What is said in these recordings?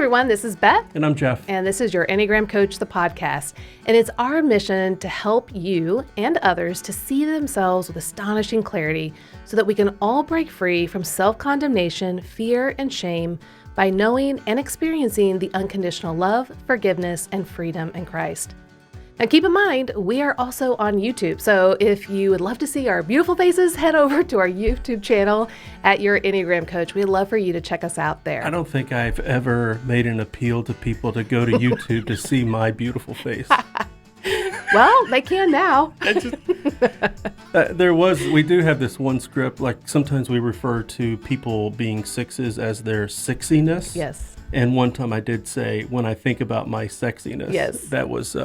everyone, this is Beth. And I'm Jeff. And this is your Enneagram Coach, the podcast. And it's our mission to help you and others to see themselves with astonishing clarity so that we can all break free from self-condemnation, fear, and shame by knowing and experiencing the unconditional love, forgiveness, and freedom in Christ. Now keep in mind, we are also on YouTube, so if you would love to see our beautiful faces, head over to our YouTube channel at Your Enneagram Coach. We'd love for you to check us out there. I don't think I've ever made an appeal to people to go to YouTube to see my beautiful face. Well, they can now. We do have this one script, like sometimes we refer to people being sixes as their sixiness. Yes. And one time I did say, when I think about my sexiness, yes, that was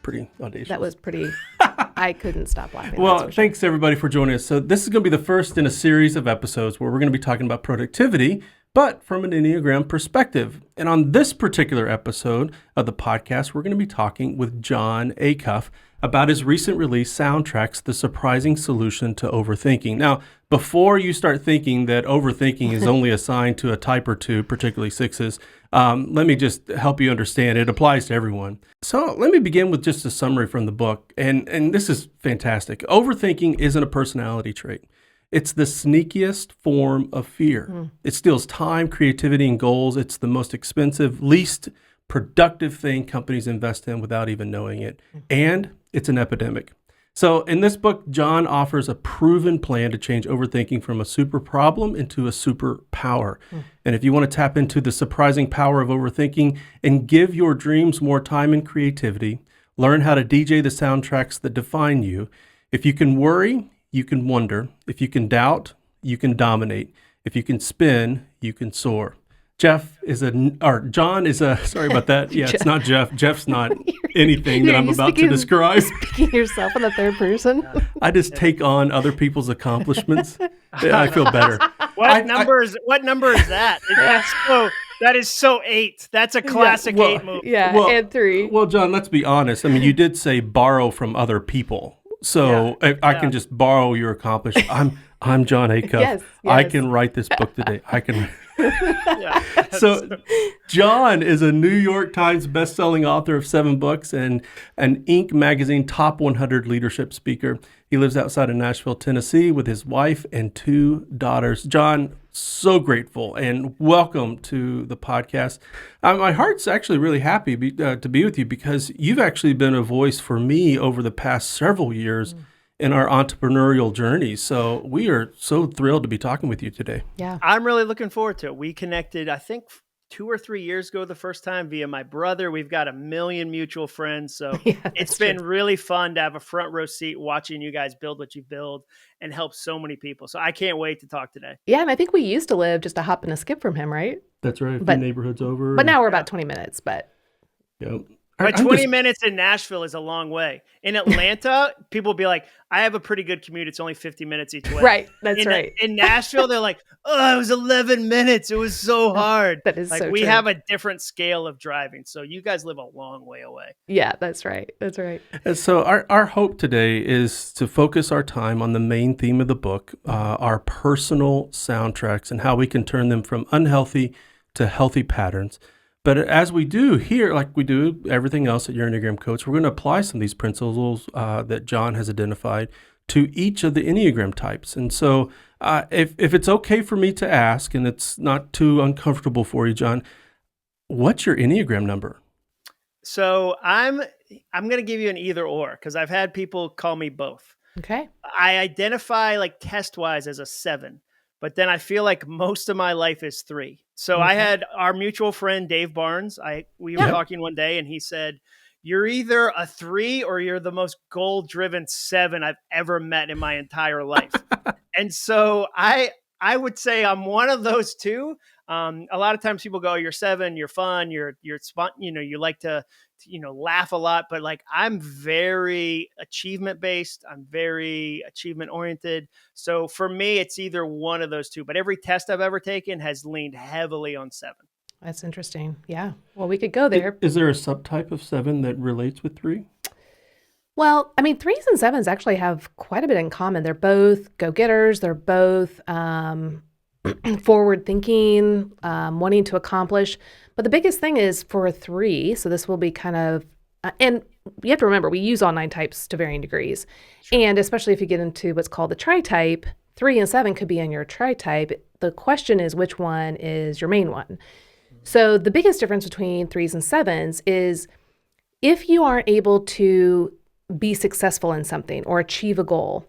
pretty audacious. That was pretty, I couldn't stop laughing. Well, thanks everybody for joining us. So this is going to be the first in a series of episodes where we're going to be talking about productivity, but from an Enneagram perspective. And on this particular episode of the podcast, we're going to be talking with Jon Acuff about his recent release, Soundtracks, The Surprising Solution to Overthinking. Now, before you start thinking that overthinking is only assigned to a type or two, particularly sixes, let me just help you understand it applies to everyone. So let me begin with just a summary from the book. And this is fantastic. Overthinking isn't a personality trait. It's the sneakiest form of fear. It steals time, creativity, and goals. It's the most expensive, least productive thing companies invest in without even knowing it. And it's an epidemic. So in this book, Jon offers a proven plan to change overthinking from a super problem into a super power. And if you want to tap into the surprising power of overthinking and give your dreams more time and creativity, learn how to DJ the soundtracks that define you. If you can worry, you can wonder. If you can doubt, you can dominate. If you can spin, you can soar. Jon is sorry about that. Yeah, it's not Jeff. Jeff's not anything that I'm about to describe. Speaking yourself in the third person. I just take on other people's accomplishments. I feel better. What number is that? That is so 8. That's a classic 8 movie. Yeah, and 3. Well, Jon, let's be honest. I mean, you did say borrow from other people. So I can just borrow your accomplishment. I'm Jon Acuff. Yes. I can write this book today. So Jon is a New York Times best-selling author of 7 books and an Inc. magazine top 100 leadership speaker. He lives outside of Nashville, Tennessee with his wife and 2 daughters. Jon, so grateful and welcome to the podcast. My heart's actually really happy to be with you because you've actually been a voice for me over the past several years in our entrepreneurial journey. So we are so thrilled to be talking with you today. Yeah. I'm really looking forward to it. We connected, I think 2 or 3 years ago the first time via my brother. We've got 1 million mutual friends. So it's been really fun to have a front row seat watching you guys build what you build and help so many people. So I can't wait to talk today. Yeah, and I think we used to live just a hop and a skip from him, right? That's right. A few neighborhoods over. But now we're about 20 minutes, but. Yep. But 20 minutes in Nashville is a long way. In Atlanta, people will be like, I have a pretty good commute. It's only 50 minutes each way. Right. That's right. In Nashville, they're like, oh, it was 11 minutes. It was so hard. That is so we true. have a different scale of driving. So you guys live a long way away. Yeah, that's right. That's right. And so our hope today is to focus our time on the main theme of the book, our personal soundtracks and how we can turn them from unhealthy to healthy patterns. But as we do here, like we do everything else at Your Enneagram Coach, we're going to apply some of these principles that Jon has identified to each of the Enneagram types. And so if it's okay for me to ask, and it's not too uncomfortable for you, Jon, what's your Enneagram number? So I'm going to give you an either or because I've had people call me both. Okay. I identify like test-wise as a 7. But then I feel like most of my life is 3. So I had our mutual friend, Dave Barnes. We were talking one day and he said, you're either a 3 or you're the most goal-driven 7 I've ever met in my entire life. And so I would say I'm one of those 2. A lot of times people go, you're 7, you're fun, you're you like to laugh a lot, but like I'm very achievement based. I'm very achievement oriented. So for me, it's either one of those 2, but every test I've ever taken has leaned heavily on 7. That's interesting. Yeah. Well, we could go there. Is there a subtype of 7 that relates with 3? Well, I mean, 3s and 7s actually have quite a bit in common. They're both go-getters. They're both forward thinking, wanting to accomplish. But the biggest thing is for a 3, so this will be kind of, and you have to remember, we use all 9 types to varying degrees. Sure. And especially if you get into what's called the tri-type, 3 and 7 could be in your tri-type. The question is which one is your main one. So the biggest difference between 3s and 7s is if you aren't able to be successful in something or achieve a goal,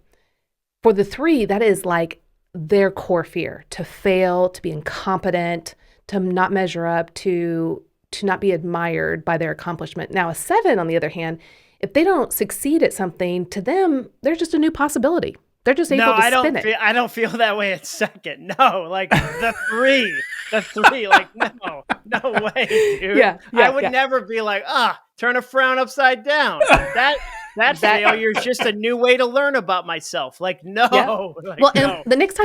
for the 3, that is like their core fear, to fail, to be incompetent, to not measure up, to not be admired by their accomplishment. Now, a 7, on the other hand, if they don't succeed at something, to them, there's just a new possibility. They're just able to spin it. I don't feel that way at 2nd. No, like the 3, like no way, dude. Yeah, I would never be like, turn a frown upside down. That failure is just a new way to learn about myself. Like, no. Yeah. Like, well, no. And the next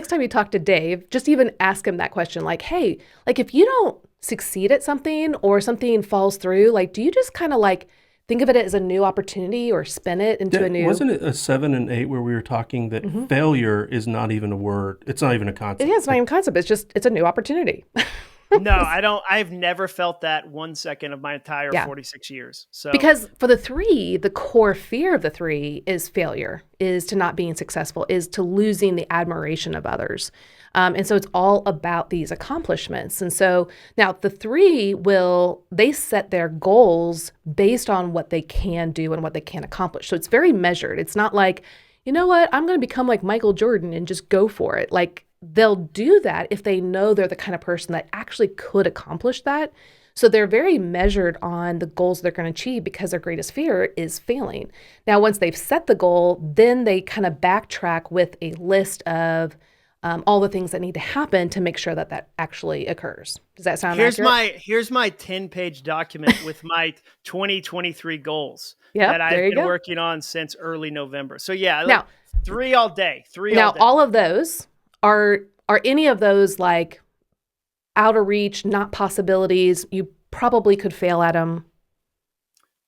time you talk to Dave, just even ask him that question, like, hey, like if you don't succeed at something or something falls through, like, do you just kind of like think of it as a new opportunity or spin it into a new... Wasn't it a 7 and 8 where we were talking that failure is not even a word? It's not even a concept. It's not even a concept. It's a new opportunity. No, I don't. I've never felt that 1 second of my entire 46 years. So because for the 3, the core fear of the 3 is failure, is to not being successful, is to losing the admiration of others. And so it's all about these accomplishments. And so now the 3 they set their goals based on what they can do and what they can accomplish. So it's very measured. It's not like, you know what, I'm going to become like Michael Jordan and just go for it. Like, they'll do that if they know they're the kind of person that actually could accomplish that. So they're very measured on the goals they're going to achieve because their greatest fear is failing. Now, once they've set the goal, then they kind of backtrack with a list of all the things that need to happen to make sure that that actually occurs. Does that sound accurate? Here's my 10-page document with my 2023 goals that I've been working on since early November. So yeah, now, 3 all day. Now, all of those are any of those like out of reach, not possibilities? You probably could fail at them.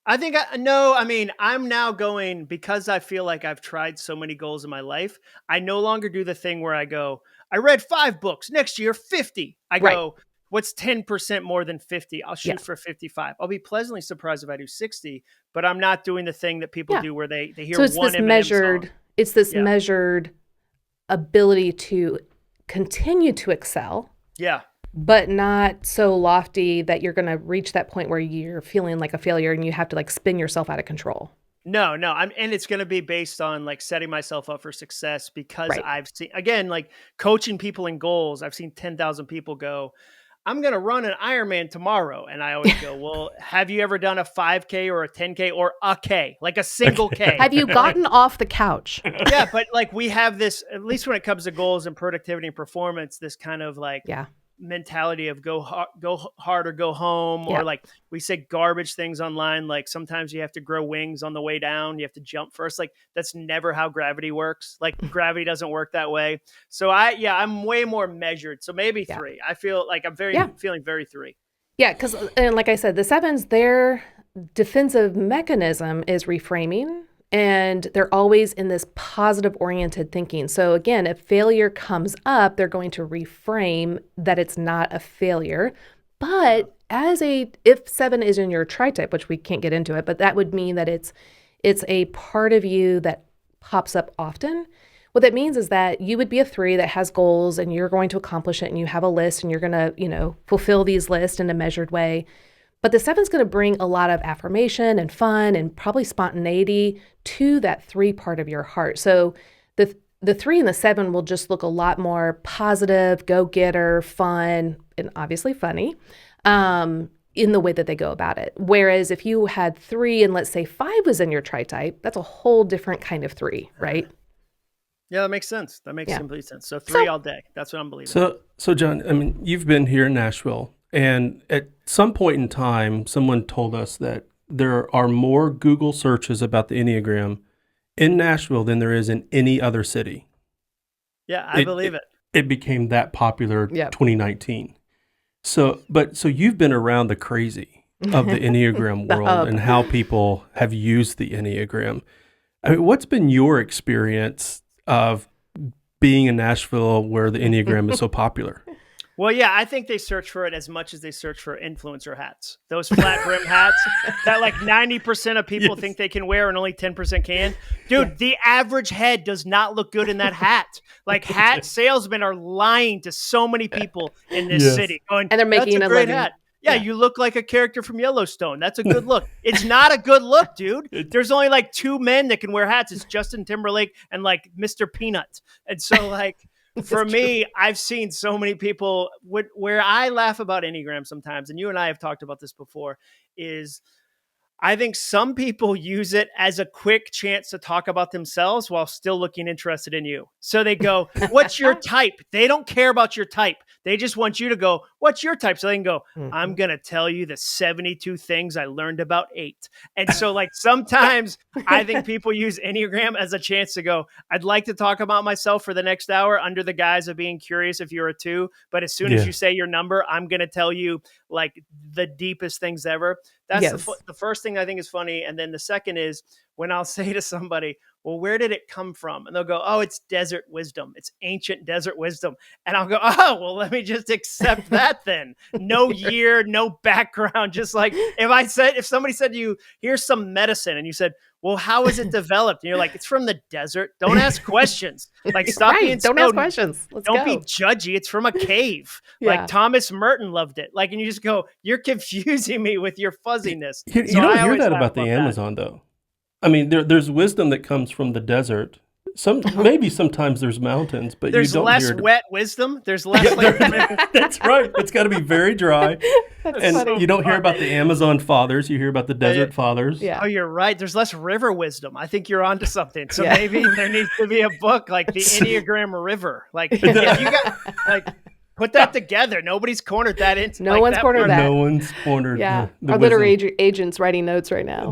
I think no. I mean, I'm now going, because I feel like I've tried so many goals in my life. I no longer do the thing where I go, I read 5 books next year, 50. I go, what's 10% more than 50? I'll shoot for 55. I'll be pleasantly surprised if I do 60, but I'm not doing the thing that people do where they hear one Eminem song. It's this measured ability to continue to excel. Yeah. But not so lofty that you're going to reach that point where you're feeling like a failure and you have to like spin yourself out of control. No. And it's going to be based on like setting myself up for success, because I've seen, again, like coaching people in goals. I've seen 10,000 people go, I'm going to run an Ironman tomorrow. And I always go, well, have you ever done a 5K or a 10K or a K, like a single K? Have you gotten off the couch? Yeah. But like we have this, at least when it comes to goals and productivity and performance, this kind of like mentality of go hard or go home, or like we say garbage things online. Like sometimes you have to grow wings on the way down. You have to jump first. Like that's never how gravity works. Like gravity doesn't work that way. So I'm way more measured. So maybe 3. I feel like I'm feeling very 3. Yeah. Cause and like I said, the 7s, their defensive mechanism is reframing. And they're always in this positive oriented thinking. So again, if failure comes up, they're going to reframe that it's not a failure. But if 7 is in your tri-type, which we can't get into it, but that would mean that it's a part of you that pops up often. What that means is that you would be a 3 that has goals and you're going to accomplish it and you have a list and you're going to, fulfill these lists in a measured way. But the 7's going to bring a lot of affirmation and fun and probably spontaneity to that 3 part of your heart. So the 3 and the 7 will just look a lot more positive, go-getter, fun, and obviously funny in the way that they go about it. Whereas if you had 3 and let's say 5 was in your tri-type, that's a whole different kind of 3, right? Yeah, that makes sense. That makes complete sense. So 3 all day. That's what I'm believing. So Jon, I mean, you've been here in Nashville. And at some point in time, someone told us that there are more Google searches about the Enneagram in Nashville than there is in any other city. Yeah, I believe it. It became that popular 2019. So you've been around the crazy of the Enneagram world and how people have used the Enneagram. I mean, what's been your experience of being in Nashville where the Enneagram is so popular? Well, yeah, I think they search for it as much as they search for influencer hats. Those flat brim hats that like 90% of people think they can wear and only 10% can. Dude, the average head does not look good in that hat. Like hat salesmen are lying to so many people in this city. Going, and they're making that's a great hat. Yeah, you look like a character from Yellowstone. That's a good look. It's not a good look, dude. There's only like 2 men that can wear hats. It's Justin Timberlake and like Mr. Peanut. And so like, for me, I've seen so many people where I laugh about Enneagram sometimes, and you and I have talked about this before, is I think some people use it as a quick chance to talk about themselves while still looking interested in you. So they go, what's your type? They don't care about your type. They just want you to go, what's your type? So they can go, I'm going to tell you the 72 things I learned about 8. And so like sometimes I think people use Enneagram as a chance to go, I'd like to talk about myself for the next hour under the guise of being curious if you're a 2. But as soon as you say your number, I'm going to tell you like the deepest things ever. That's the first thing I think is funny. And then the second is when I'll say to somebody, well, where did it come from? And they'll go, oh, it's desert wisdom. It's ancient desert wisdom. And I'll go, oh, well, let me just accept that then. No year, no background. Just like if somebody said to you, here's some medicine, and you said, well, how is it developed? And you're like, it's from the desert. Don't ask questions. Like, stop being Don't ask questions. Don't be judgy. It's from a cave. Like Thomas Merton loved it. Like, and you just go, you're confusing me with your fuzziness. You don't hear that about the Amazon, though. I mean, there's wisdom that comes from the desert. Maybe sometimes there's mountains, but there's you don't less wet wisdom. There's less. That's right. It's got to be very dry. And so you don't hear about the Amazon fathers. You hear about the desert fathers. Yeah. Oh, you're right. There's less river wisdom. I think you're onto something. So maybe there needs to be a book like the Enneagram River. Like, if you got like. Put that together. Nobody's cornered that into. No one's cornered that. No one's cornered. Yeah, our literary agents writing notes right now.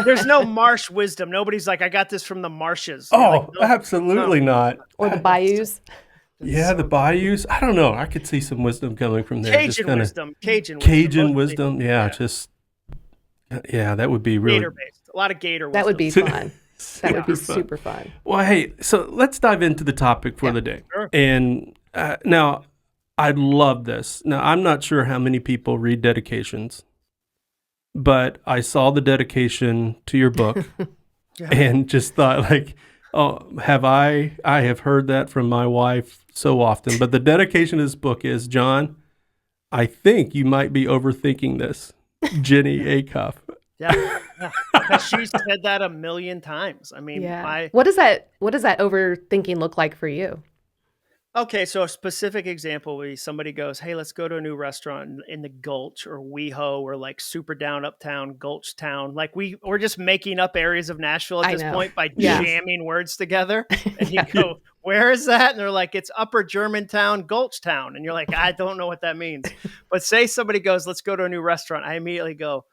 There's no marsh wisdom. Nobody's like, I got this from the marshes. Oh, like, no, absolutely not. Or the bayous. Yeah, the bayous. I don't know. I could see some wisdom coming from there. Cajun wisdom. Cajun wisdom. Yeah, that would be really gator-based. A lot of gator wisdom. That would be fun. That would be super fun. Well, hey, so let's dive into the topic for the day. Sure. And now, I love this. Now, I'm not sure how many people read dedications, but I saw the dedication to your book and just thought like, oh, I have heard that from my wife so often. But the dedication of this book is, Jon, I think you might be overthinking this. Jenny Acuff. Yeah. She said that 1,000,000 times. I mean, what does that overthinking look like for you? Okay, so a specific example would be somebody goes, hey, let's go to a new restaurant in the Gulch or WeHo or like super down uptown, Gulch Town. Like we're just making up areas of Nashville at this point by jamming words together. And you go, where is that? And they're like, it's Upper Germantown, Gulch Town. And you're like, I don't know what that means. But say somebody goes, let's go to a new restaurant. I immediately go,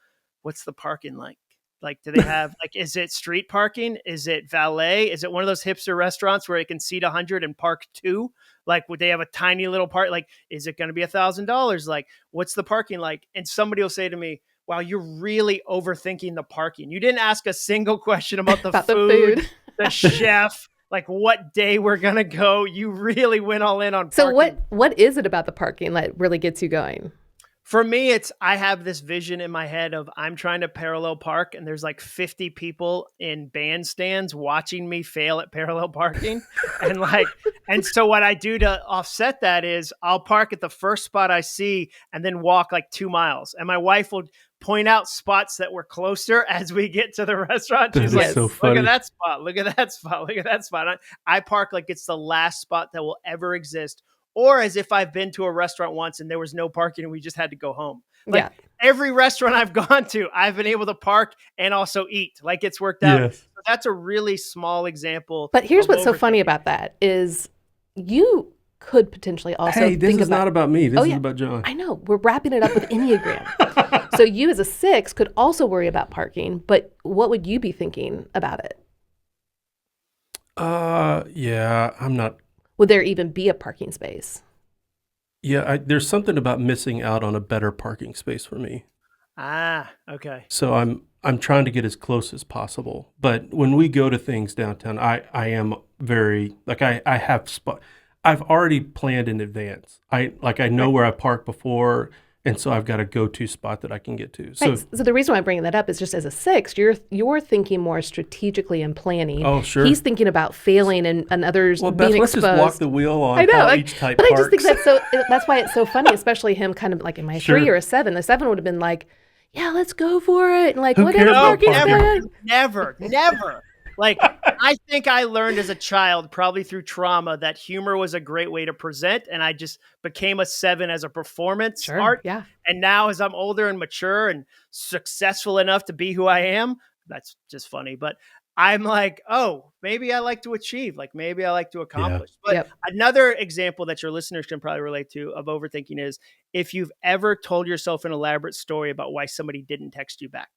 what's the parking like? Like, do they have, like, is it street parking? Is it valet? Is it one of those hipster restaurants where it can seat 100 and park 2? Like, would they have a tiny little park? Like, is it going to be $1,000? Like, what's the parking like? And somebody will say to me, wow, you're really overthinking the parking. You didn't ask a single question about the food, the chef, like what day we're going to go. You really went all in on parking. So what is it about the parking that really gets you going? For me, I have this vision in my head of I'm trying to parallel park and there's like 50 people in bandstands watching me fail at parallel parking. And so what I do to offset that is I'll park at the first spot I see and then walk like 2 miles. And my wife will point out spots that were closer as we get to the restaurant. She's like, so funny. Look at that spot. Look at that spot. Look at that spot. I park like it's the last spot that will ever exist. Or as if I've been to a restaurant once and there was no parking and we just had to go home. Like every restaurant I've gone to, I've been able to park and also eat. Like it's worked out. Yes. So that's a really small example. But here's what's so funny about that is you could potentially also think about... Hey, this is not about me. This is about Jon. I know. We're wrapping it up with Enneagram. So you as a 6 could also worry about parking, but what would you be thinking about it? I'm not... Would there even be a parking space? Yeah, there's something about missing out on a better parking space for me. Ah, okay. So I'm trying to get as close as possible. But when we go to things downtown, I am very like I have spot. I've already planned in advance. I know where I parked before, and so I've got a go-to spot that I can get to. So, Right. So the reason why I'm bringing that up is just as a six, you're thinking more strategically and planning. oh, sure. He's thinking about failing and others Well, being Beth, let's exposed. just walk the wheel on I know, how each type but parks. I just think that's why it's so funny, especially him kind of like, am I a Sure. 3 or a 7? The 7 would have been like, yeah, let's go for it. And like, Who whatever cares about parking's parking? good. Never. Like, I think I learned as a child, probably through trauma, that humor was a great way to present. And I just became a 7 as a performance Sure, art. yeah. And now as I'm older and mature and successful enough to be who I am, that's just funny. But I'm like, oh, maybe I like to achieve. Like, maybe I like to accomplish. But Yep. another example that your listeners can probably relate to of overthinking is if you've ever told yourself an elaborate story about why somebody didn't text you back.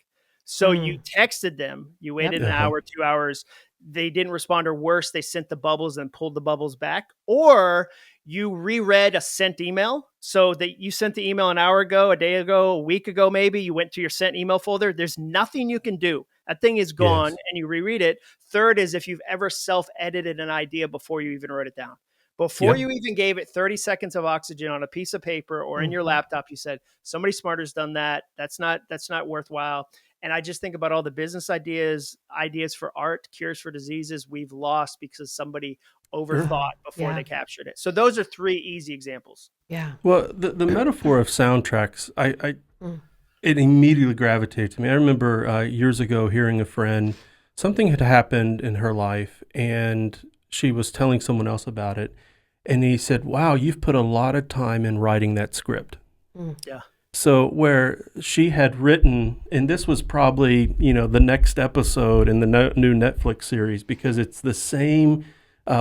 So you texted them, you waited an hour, 2 hours, they didn't respond, or worse, they sent the bubbles and pulled the bubbles back, or you reread a sent email. So that you sent the email an hour ago, a day ago, a week ago, maybe you went to your sent email folder. There's nothing you can do. That thing is gone and you reread it. Third is if you've ever self-edited an idea before you even wrote it down. Before you even gave it 30 seconds of oxygen on a piece of paper or in your laptop, you said, somebody smarter's done that. That's not worthwhile. And I just think about all the business ideas for art, cures for diseases we've lost because somebody overthought before they captured it. So those are 3 easy examples. Yeah. Well, the metaphor of soundtracks, it immediately gravitated to me. I remember years ago hearing a friend, something had happened in her life, and she was telling someone else about it. And he said, wow, you've put a lot of time in writing that script. Yeah. So where she had written, and this was probably, the next episode in the new Netflix series, because it's the same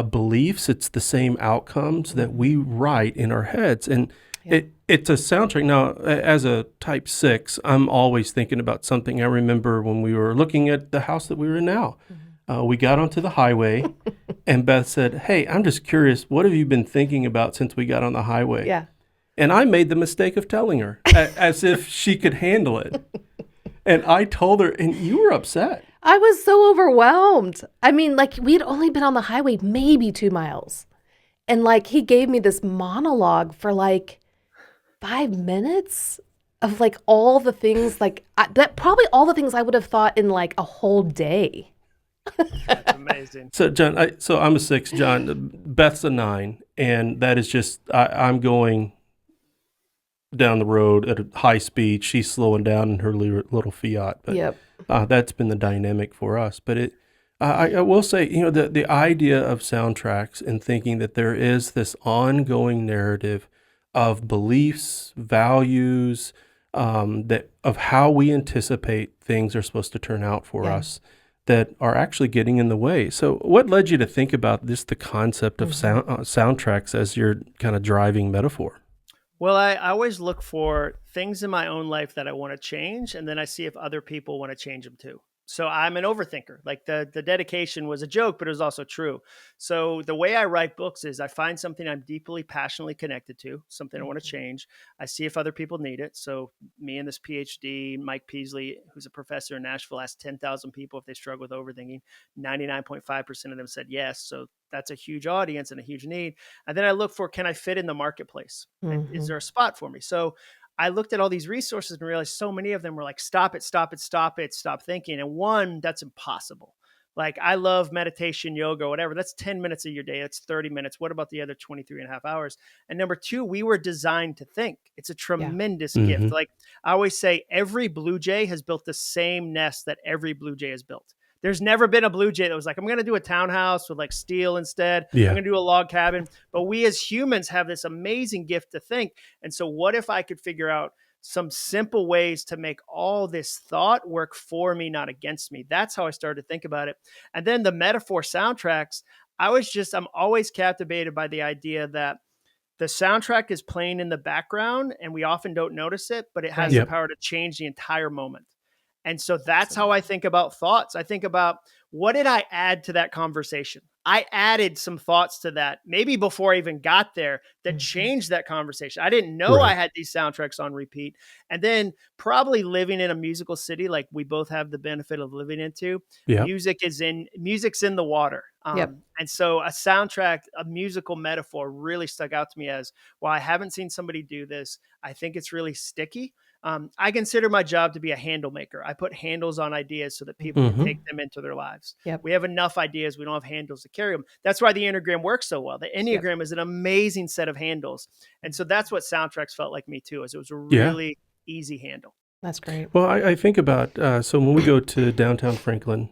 beliefs, it's the same outcomes that we write in our heads. And it's a soundtrack. Now, as a type 6, I'm always thinking about something. I remember when we were looking at the house that we were in now, we got onto the highway and Beth said, hey, I'm just curious, what have you been thinking about since we got on the highway? Yeah. And I made the mistake of telling her as if she could handle it. And I told her, and you were upset. I was so overwhelmed. I mean, like, we had only been on the highway maybe 2 miles. And like, he gave me this monologue for like 5 minutes of like all the things, like probably all the things I would have thought in like a whole day. That's amazing. So John, I'm a 6, John, Beth's a 9. And that is just, I'm going down the road at a high speed. She's slowing down in her little Fiat. But that's been the dynamic for us. But I will say, the idea of soundtracks and thinking that there is this ongoing narrative of beliefs, values, that of how we anticipate things are supposed to turn out for us that are actually getting in the way. So what led you to think about this, the concept of soundtracks as your kind of driving metaphor? Well, I always look for things in my own life that I want to change, and then I see if other people want to change them too. So I'm an overthinker. Like the dedication was a joke, but it was also true. So the way I write books is I find something I'm deeply, passionately connected to, something I want to change. I see if other people need it. So me and this PhD, Mike Peasley, who's a professor in Nashville, asked 10,000 people if they struggle with overthinking. 99.5% of them said yes. So that's a huge audience and a huge need. And then I look for, can I fit in the marketplace? Is there a spot for me? So I looked at all these resources and realized so many of them were like, stop it, stop it, stop it, stop thinking. And one, that's impossible. Like I love meditation, yoga, whatever. That's 10 minutes of your day. That's 30 minutes. What about the other 23 and a half hours? And number 2, we were designed to think. It's a tremendous gift. Like I always say, every blue jay has built the same nest that every blue jay has built. There's never been a blue jay that was like, I'm going to do a townhouse with like steel instead. I'm going to do a log cabin. But we as humans have this amazing gift to think. And so what if I could figure out some simple ways to make all this thought work for me, not against me? That's how I started to think about it. And then the metaphor soundtracks, I'm always captivated by the idea that the soundtrack is playing in the background and we often don't notice it, but it has the power to change the entire moment. And so that's how I think about thoughts. I think about, what did I add to that conversation? I added some thoughts to that, maybe before I even got there, that changed that conversation. I didn't know I had these soundtracks on repeat. And then probably living in a musical city, like we both have the benefit of living into, music's in the water. Yep. And so a soundtrack, a musical metaphor really stuck out to me as, well, I haven't seen somebody do this. I think it's really sticky. I consider my job to be a handle maker. I put handles on ideas so that people can take them into their lives. Yep. We have enough ideas. We don't have handles to carry them. That's why the Enneagram works so well. The Enneagram is an amazing set of handles. And so that's what soundtracks felt like me too, is it was a really easy handle. That's great. Well, I think about, so when we go to downtown Franklin,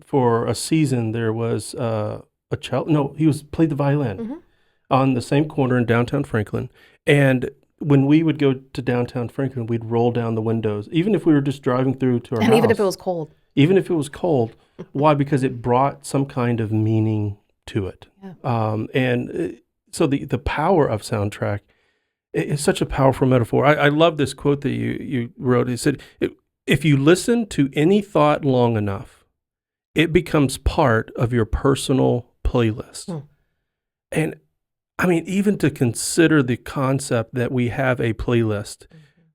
for a season, there was a child, no, he played the violin on the same corner in downtown Franklin. And when we would go to downtown Franklin, we'd roll down the windows, even if we were just driving through to our house. And even if it was cold. Even if it was cold. Why? Because it brought some kind of meaning to it. Yeah. So the power of soundtrack, it's such a powerful metaphor. I love this quote that you wrote. It said, if you listen to any thought long enough, it becomes part of your personal playlist. And I mean, even to consider the concept that we have a playlist,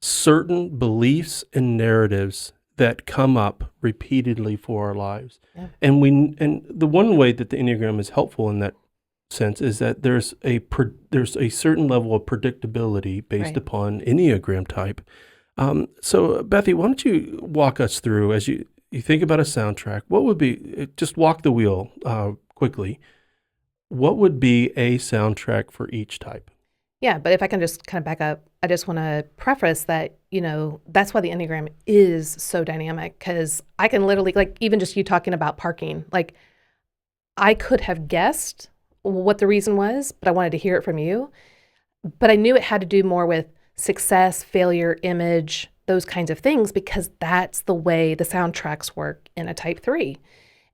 certain beliefs and narratives that come up repeatedly for our lives. Yeah. And the one way that the Enneagram is helpful in that sense is that there's a certain level of predictability based upon Enneagram type. So Bethy, why don't you walk us through, as you think about a soundtrack, what would be, just walk the wheel quickly, what would be a soundtrack for each type? Yeah, but if I can just kind of back up, I just want to preface that, that's why the Enneagram is so dynamic, because I can literally, like, even just you talking about parking, like, I could have guessed what the reason was, but I wanted to hear it from you. But I knew it had to do more with success, failure, image, those kinds of things, because that's the way the soundtracks work in a type 3.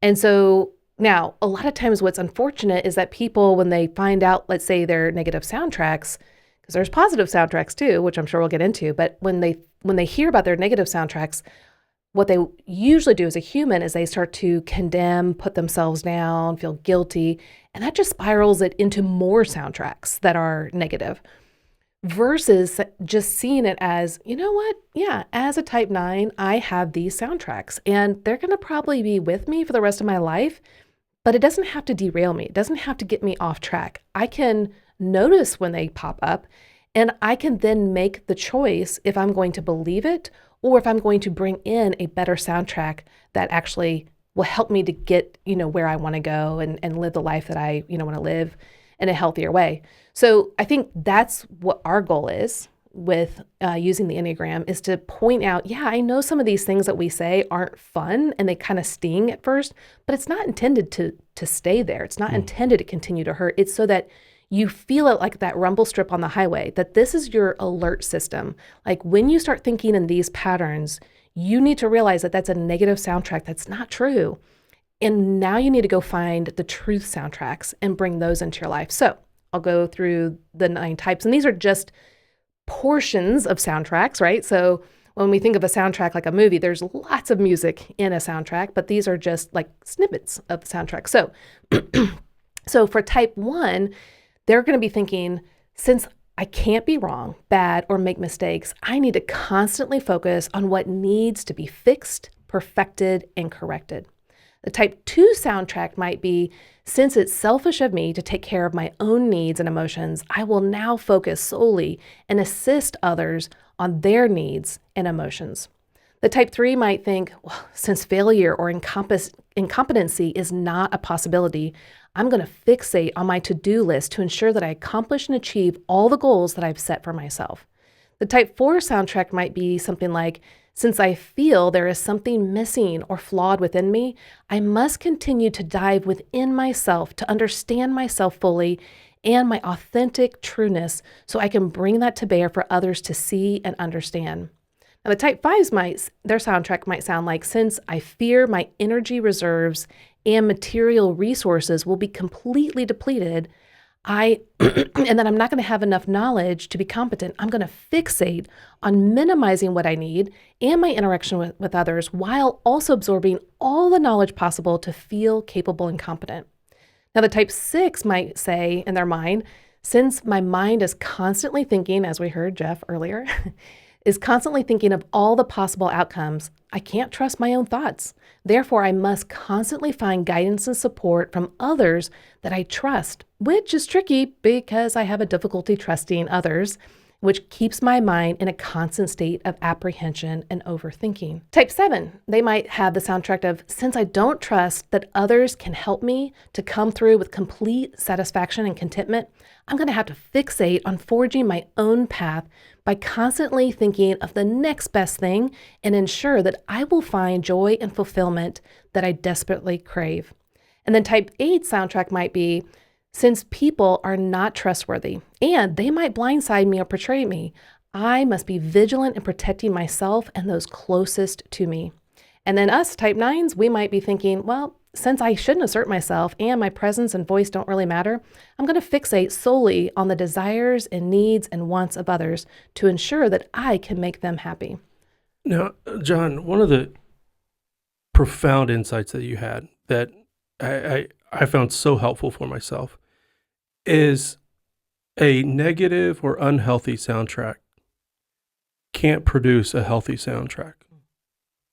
And so now, a lot of times what's unfortunate is that people, when they find out, let's say, their negative soundtracks, because there's positive soundtracks too, which I'm sure we'll get into, but when they hear about their negative soundtracks, what they usually do as a human is they start to condemn, put themselves down, feel guilty, and that just spirals it into more soundtracks that are negative, versus just seeing it as, you know what? Yeah, as a type 9, I have these soundtracks, and they're going to probably be with me for the rest of my life, but it doesn't have to derail me. It doesn't have to get me off track. I can notice when they pop up, and I can then make the choice if I'm going to believe it or if I'm going to bring in a better soundtrack that actually will help me to get, where I want to go and live the life that I, want to live in a healthier way. So I think that's what our goal is with using the Enneagram, is to point out, yeah, I know some of these things that we say aren't fun and they kind of sting at first, but it's not intended to stay there. It's not intended to continue to hurt. It's so that you feel it like that rumble strip on the highway, that this is your alert system. Like when you start thinking in these patterns, you need to realize that that's a negative soundtrack. That's not true. And now you need to go find the truth soundtracks and bring those into your life. So I'll go through the 9 types, and these are just portions of soundtracks, right? So when we think of a soundtrack like a movie, there's lots of music in a soundtrack, but these are just like snippets of the soundtrack. So, so for type 1, they're going to be thinking, since I can't be wrong, bad, or make mistakes, I need to constantly focus on what needs to be fixed, perfected, and corrected. The type 2 soundtrack might be, since it's selfish of me to take care of my own needs and emotions, I will now focus solely and assist others on their needs and emotions. The type 3 might think, well, since failure or incompetency is not a possibility, I'm going to fixate on my to-do list to ensure that I accomplish and achieve all the goals that I've set for myself. The type 4 soundtrack might be something like, since I feel there is something missing or flawed within me, I must continue to dive within myself to understand myself fully and my authentic trueness so I can bring that to bear for others to see and understand. Now, the type 5s their soundtrack might sound like, since I fear my energy reserves and material resources will be completely depleted, and then I'm not going to have enough knowledge to be competent, I'm going to fixate on minimizing what I need and my interaction with others while also absorbing all the knowledge possible to feel capable and competent. Now, the type 6 might say in their mind, since my mind is constantly thinking, as we heard Jeff earlier, is constantly thinking of all the possible outcomes, I can't trust my own thoughts. Therefore, I must constantly find guidance and support from others that I trust, which is tricky because I have a difficulty trusting others, which keeps my mind in a constant state of apprehension and overthinking. Type 7, they might have the soundtrack of, since I don't trust that others can help me to come through with complete satisfaction and contentment, I'm going to have to fixate on forging my own path by constantly thinking of the next best thing and ensure that I will find joy and fulfillment that I desperately crave. And then type 8 soundtrack might be, since people are not trustworthy and they might blindside me or betray me, I must be vigilant in protecting myself and those closest to me. And then us type 9s, we might be thinking, well, since I shouldn't assert myself and my presence and voice don't really matter, I'm going to fixate solely on the desires and needs and wants of others to ensure that I can make them happy. Now, Jon, one of the profound insights that you had that I found so helpful for myself is a negative or unhealthy soundtrack can't produce a healthy soundtrack.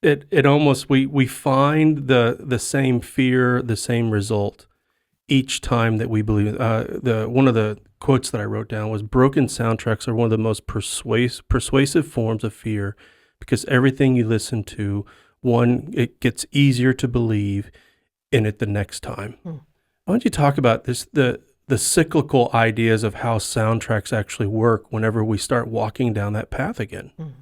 It almost, we find the same fear, the same result each time that we believe. One of the quotes that I wrote down was, broken soundtracks are one of the most persuasive forms of fear because everything you listen to, it gets easier to believe in it the next time. Why don't you talk about this, the cyclical ideas of how soundtracks actually work whenever we start walking down that path again? Mm-hmm.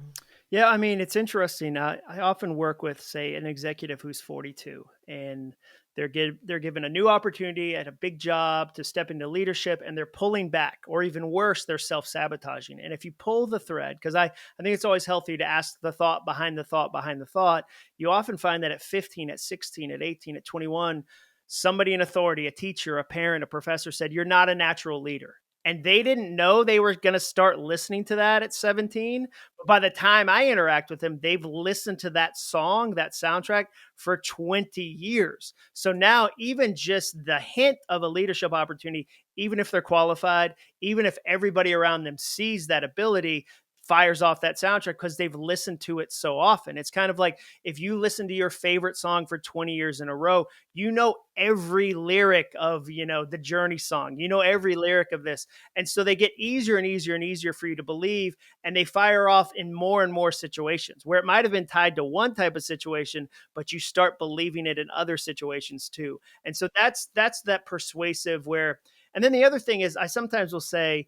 Yeah, I mean, it's interesting. I often work with, say, an executive who's 42, and they're given a new opportunity at a big job to step into leadership, and they're pulling back, or even worse, they're self-sabotaging. And if you pull the thread, because I think it's always healthy to ask the thought behind the thought behind the thought, you often find that at 15, at 16, at 18, at 21, somebody in authority, a teacher, a parent, a professor said, you're not a natural leader. And they didn't know they were going to start listening to that at 17. But by the time I interact with them, they've listened to that song, that soundtrack for 20 years. So now even just the hint of a leadership opportunity, even if they're qualified, even if everybody around them sees that ability, fires off that soundtrack because they've listened to it so often. It's kind of like if you listen to your favorite song for 20 years in a row, you know every lyric of, the Journey song, every lyric of this. And so they get easier and easier and easier for you to believe, and they fire off in more and more situations where it might have been tied to one type of situation, but you start believing it in other situations too. And so that's that persuasive where, and then the other thing is I sometimes will say,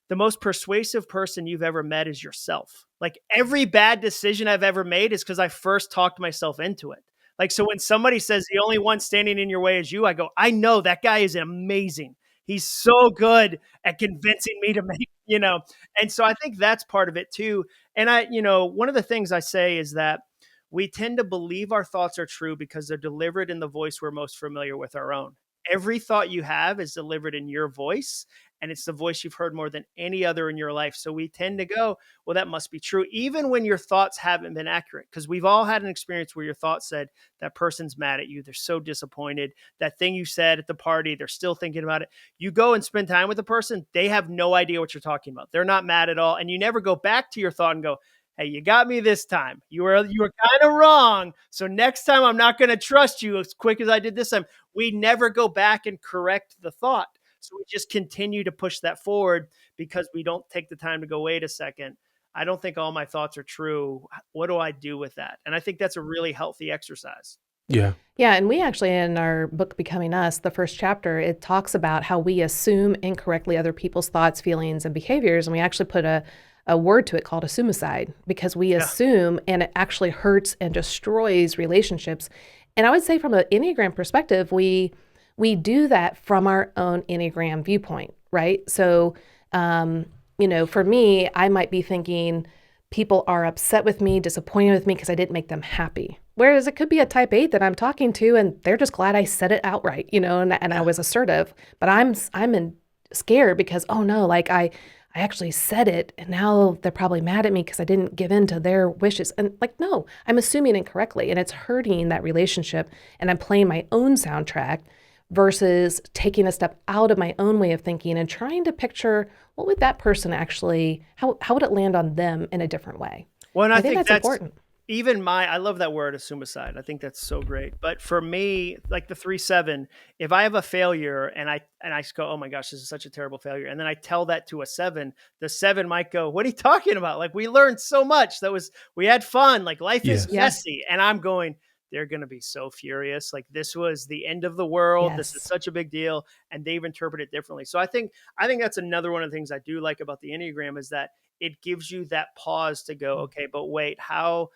the most persuasive person you've ever met is yourself. Like every bad decision I've ever made is because I first talked myself into it. Like, so when somebody says the only one standing in your way is you, I go, I know that guy is amazing. He's so good at convincing me to make, and so I think that's part of it too. And one of the things I say is that we tend to believe our thoughts are true because they're delivered in the voice we're most familiar with, our own. Every thought you have is delivered in your voice, and it's the voice you've heard more than any other in your life. So we tend to go, well, that must be true, even when your thoughts haven't been accurate, because we've all had an experience where your thoughts said, that person's mad at you. They're so disappointed. That thing you said at the party, they're still thinking about it. You go and spend time with the person, they have no idea what you're talking about. They're not mad at all. And you never go back to your thought and go, hey, you got me this time. You were kind of wrong. So next time I'm not going to trust you as quick as I did this time. We never go back and correct the thought. So we just continue to push that forward because we don't take the time to go, wait a second. I don't think all my thoughts are true. What do I do with that? And I think that's a really healthy exercise. Yeah. Yeah. And we actually, in our book, Becoming Us, the first chapter, it talks about how we assume incorrectly other people's thoughts, feelings, and behaviors. And we actually put a word to it called assumicide, because we assume, and it actually hurts and destroys relationships. And I would say from an Enneagram perspective, we do that from our own Enneagram viewpoint, right? So, for me, I might be thinking people are upset with me, disappointed with me because I didn't make them happy. Whereas it could be a type 8 that I'm talking to and they're just glad I said it outright, and I was assertive, but I'm scared because, oh no, like I actually said it and now they're probably mad at me because I didn't give in to their wishes. And no, I'm assuming incorrectly and it's hurting that relationship, and I'm playing my own soundtrack versus taking a step out of my own way of thinking and trying to picture what would that person actually, how would it land on them in a different way? Well, and I think that's important. even I love that word, assume-aside. I think that's so great. But for me, like the 3-7, if I have a failure and I just go, oh my gosh, this is such a terrible failure, and then I tell that to a 7, the 7 might go, what are you talking about? Like, we learned so much. We had fun. Like, life is Yes. messy. And I'm going, they're going to be so furious. Like, this was the end of the world. This is Yes. such a big deal. And they've interpreted it differently. So I think that's another one of the things I do like about the Enneagram is that it gives you that pause to go, okay, but wait, how,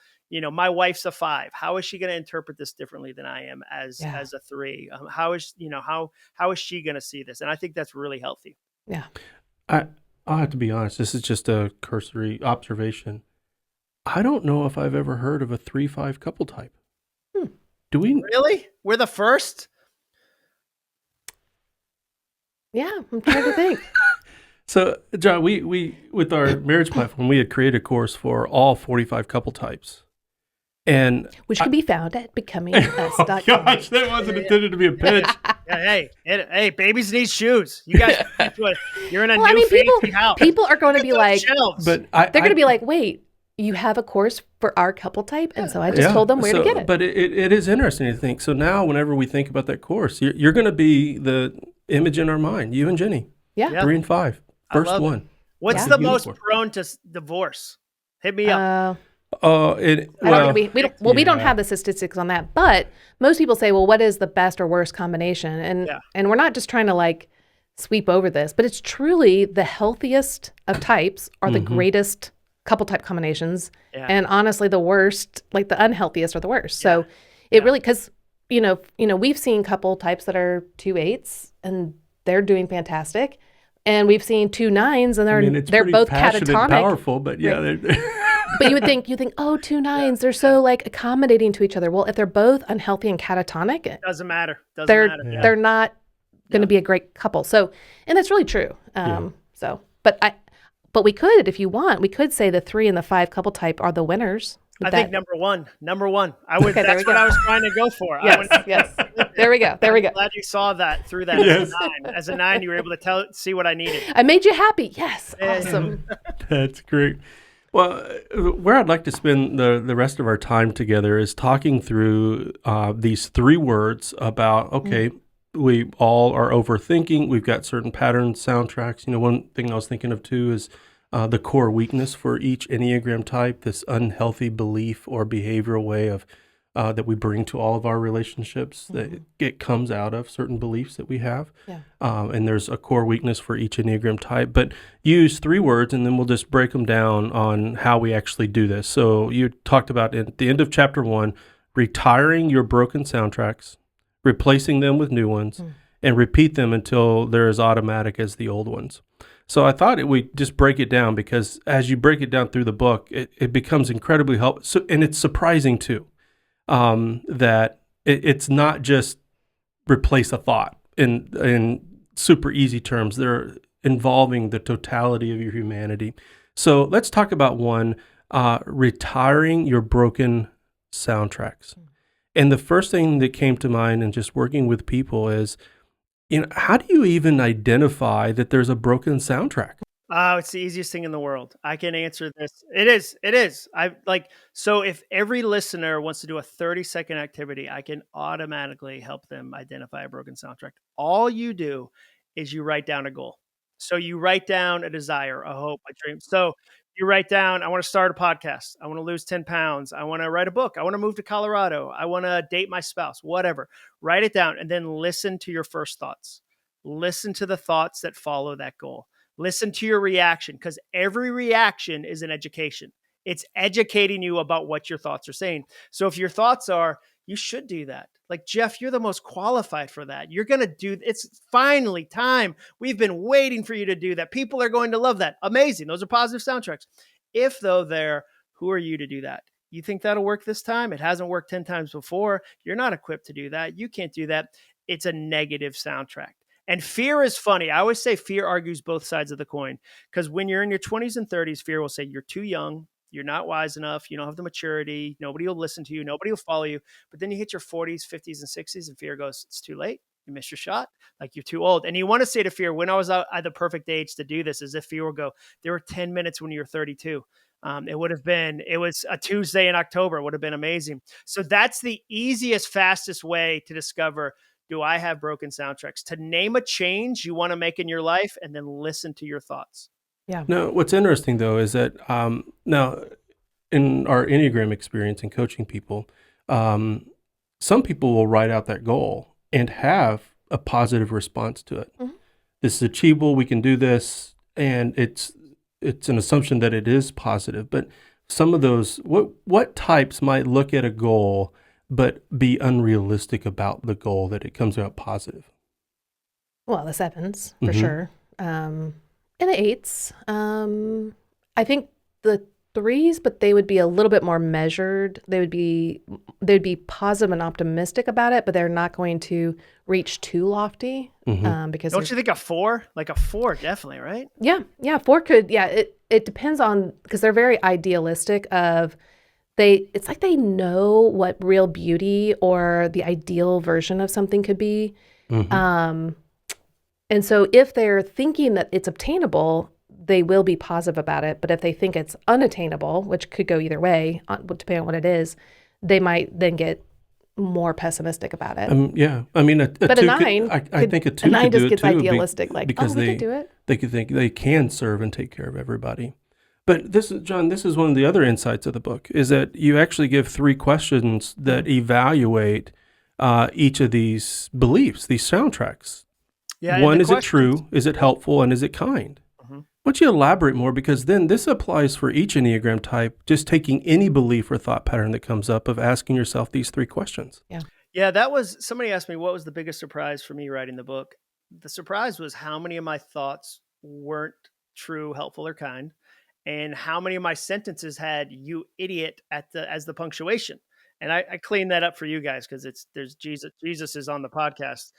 my wife's a 5. How is she going to interpret this differently than I am as a 3? How is she going to see this? And I think that's really healthy. Yeah. I'll have to be honest. This is just a cursory observation. I don't know if I've ever heard of a 3-5 couple type. Do we really? We're the first? Yeah, I'm trying to think. So, Jon, we with our marriage platform, we had created a course for all 45 couple types. And which can be found at becomingus.com. Oh gosh, that wasn't intended to be a pitch. Hey, babies need shoes. You guys, you're in a new fancy house. People are going to be like, but they're going to be like, wait, you have a course for our couple type? And so I just told them where to get it. But it is interesting to think. So now whenever we think about that course, you're going to be the image in our mind, you and Jenny. Yeah. 3 and 5. First one. What's the most prone to divorce? Hit me up. We don't have the statistics on that, but most people say, well, what is the best or worst combination? And we're not just trying to like sweep over this, but it's truly the healthiest of types are the greatest couple type combinations. Yeah. And honestly, the worst, like the unhealthiest are the worst. So it really, cause we've seen couple types that are 2 8s and they're doing fantastic. And we've seen 2 9s and they're both catatonic. Powerful, but yeah, but you think, 2 9s, they're so like accommodating to each other. Well, if they're both unhealthy and catatonic, it doesn't matter. They're not going to be a great couple. So, and that's really true. But we could, if you want, we could say the 3 and the 5 couple type are the winners. I think number one. That's what I was trying to go for. Yes. There we go. I'm glad you saw that through that. Yes. As a 9, you were able to see what I needed. I made you happy. Yes. Awesome. That's great. Well, where I'd like to spend the rest of our time together is talking through these 3 words about, we all are overthinking. We've got certain patterns, soundtracks. One thing I was thinking of too is the core weakness for each Enneagram type, this unhealthy belief or behavioral way of that we bring to all of our relationships, that it comes out of certain beliefs that we have. Yeah. And there's a core weakness for each Enneagram type. But use 3 words, and then we'll just break them down on how we actually do this. So you talked about at the end of chapter 1, retiring your broken soundtracks, replacing them with new ones, and repeat them until they're as automatic as the old ones. So I thought we'd just break it down, because as you break it down through the book, it becomes incredibly helpful. So, and it's surprising too, that it's not just replace a thought in super easy terms. They're involving the totality of your humanity. So let's talk about one, retiring your broken soundtracks. And the first thing that came to mind in just working with people is, how do you even identify that there's a broken soundtrack? Oh, it's the easiest thing in the world. I can answer this. It is. So if every listener wants to do a 30-second activity, I can automatically help them identify a broken soundtrack. All you do is you write down a goal. So you write down a desire, a hope, a dream. So you write down, I want to start a podcast. I want to lose 10 pounds. I want to write a book. I want to move to Colorado. I want to date my spouse, whatever. Write it down and then listen to your first thoughts. Listen to the thoughts that follow that goal. Listen to your reaction, because every reaction is an education. It's educating you about what your thoughts are saying. So if your thoughts are, you should do that. Like, Jeff, you're the most qualified for that. You're going to do, it's finally time. We've been waiting for you to do that. People are going to love that. Amazing. Those are positive soundtracks. If though they're, who are you to do that? You think that'll work this time? It hasn't worked 10 times before. You're not equipped to do that. You can't do that. It's a negative soundtrack. And fear is funny. I always say fear argues both sides of the coin, because when you're in your 20s and 30s, fear will say you're too young. You're not wise enough. You don't have the maturity. Nobody will listen to you. Nobody will follow you. But then you hit your 40s, 50s, and 60s, and fear goes, it's too late. You missed your shot. Like, you're too old. And you want to say to fear, when I was at the perfect age to do this, as if fear will go, there were 10 minutes when you were 32. It was a Tuesday in October. It would have been amazing. So that's the easiest, fastest way to discover, do I have broken soundtracks? To name a change you want to make in your life and then listen to your thoughts. Yeah. Now, what's interesting though is that now in our Enneagram experience in coaching people, some people will write out that goal and have a positive response to it. Mhm. This is achievable. We can do this, and it's an assumption that it is positive. But some of those, what types might look at a goal but be unrealistic about the goal that it comes out positive? Well, the 7s for sure. And the 8s. I think the 3s, but they would be a little bit more measured. They'd be positive and optimistic about it, but they're not going to reach too lofty. Because Don't you think a 4? Like a 4, definitely, right? Yeah, 4 could. Yeah, it depends on, because they're very idealistic. It's like they know what real beauty or the ideal version of something could be. And so if they're thinking that it's obtainable, they will be positive about it. But if they think it's unattainable, which could go either way, depending on what it is, they might then get more pessimistic about it. Yeah, I mean, but a 9, I think a 2 a 9 could do just it gets too, idealistic, because we could do it. They could think they can serve and take care of everybody. But John, this is one of the other insights of the book, is that you actually give 3 questions that evaluate each of these beliefs, these soundtracks. Yeah. One, is it true? Is it helpful? And is it kind? Why don't you elaborate more? Because then this applies for each Enneagram type, just taking any belief or thought pattern that comes up of asking yourself these 3 questions. Yeah, somebody asked me, what was the biggest surprise for me writing the book? The surprise was how many of my thoughts weren't true, helpful, or kind, and how many of my sentences had "you idiot" as the punctuation. And I cleaned that up for you guys because there's Jesus is on the podcast.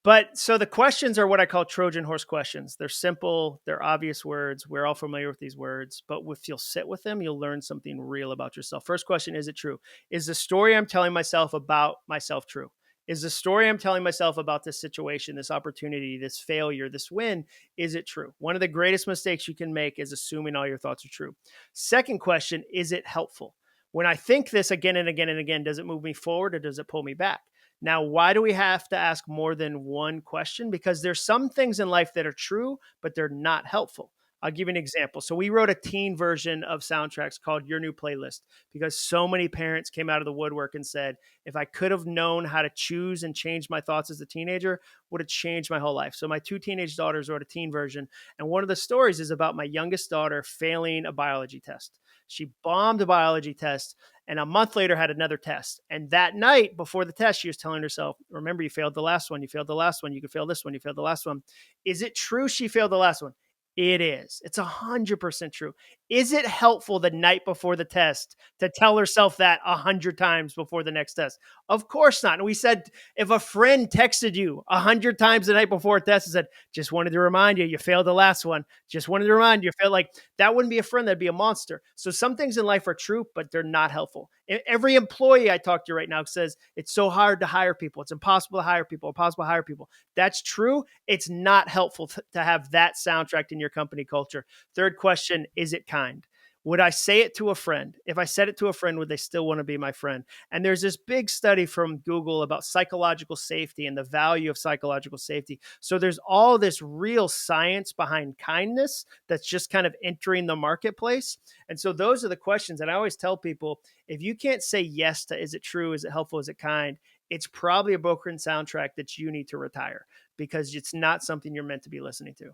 But so the questions are what I call Trojan horse questions. They're simple, they're obvious words. We're all familiar with these words, but if you'll sit with them, you'll learn something real about yourself. First question, is it true? Is the story I'm telling myself about myself true? Is the story I'm telling myself about this situation, this opportunity, this failure, this win, is it true? One of the greatest mistakes you can make is assuming all your thoughts are true. Second question, is it helpful? When I think this again and again and again, does it move me forward or does it pull me back? Now, why do we have to ask more than one question? Because there's some things in life that are true, but they're not helpful. I'll give you an example. So we wrote a teen version of soundtracks called Your New Playlist because so many parents came out of the woodwork and said, if I could have known how to choose and change my thoughts as a teenager, would have changed my whole life. So my 2 teenage daughters wrote a teen version. And one of the stories is about my youngest daughter failing a biology test. She bombed a biology test and a month later had another test. And that night before the test, she was telling herself, remember, you failed the last one. You failed the last one. You could fail this one. You failed the last one. Is it true she failed the last one? It is. It's 100% true. Is it helpful the night before the test to tell herself that 100 times before the next test? Of course not. And we said, if a friend texted you 100 times the night before a test and said, just wanted to remind you, you failed the last one. Just wanted to remind you, failed, like that wouldn't be a friend. That'd be a monster. So some things in life are true, but they're not helpful. Every employee I talk to right now says it's so hard to hire people. It's impossible to hire people. Impossible to hire people. That's true. It's not helpful to have that soundtrack in your company culture. Third question, is it kind? Would I say it to a friend? If I said it to a friend, would they still want to be my friend? And there's this big study from Google about psychological safety and the value of psychological safety. So there's all this real science behind kindness that's just kind of entering the marketplace. And so those are the questions. And I always tell people, if you can't say yes to, is it true? Is it helpful? Is it kind? It's probably a broken soundtrack that you need to retire because it's not something you're meant to be listening to.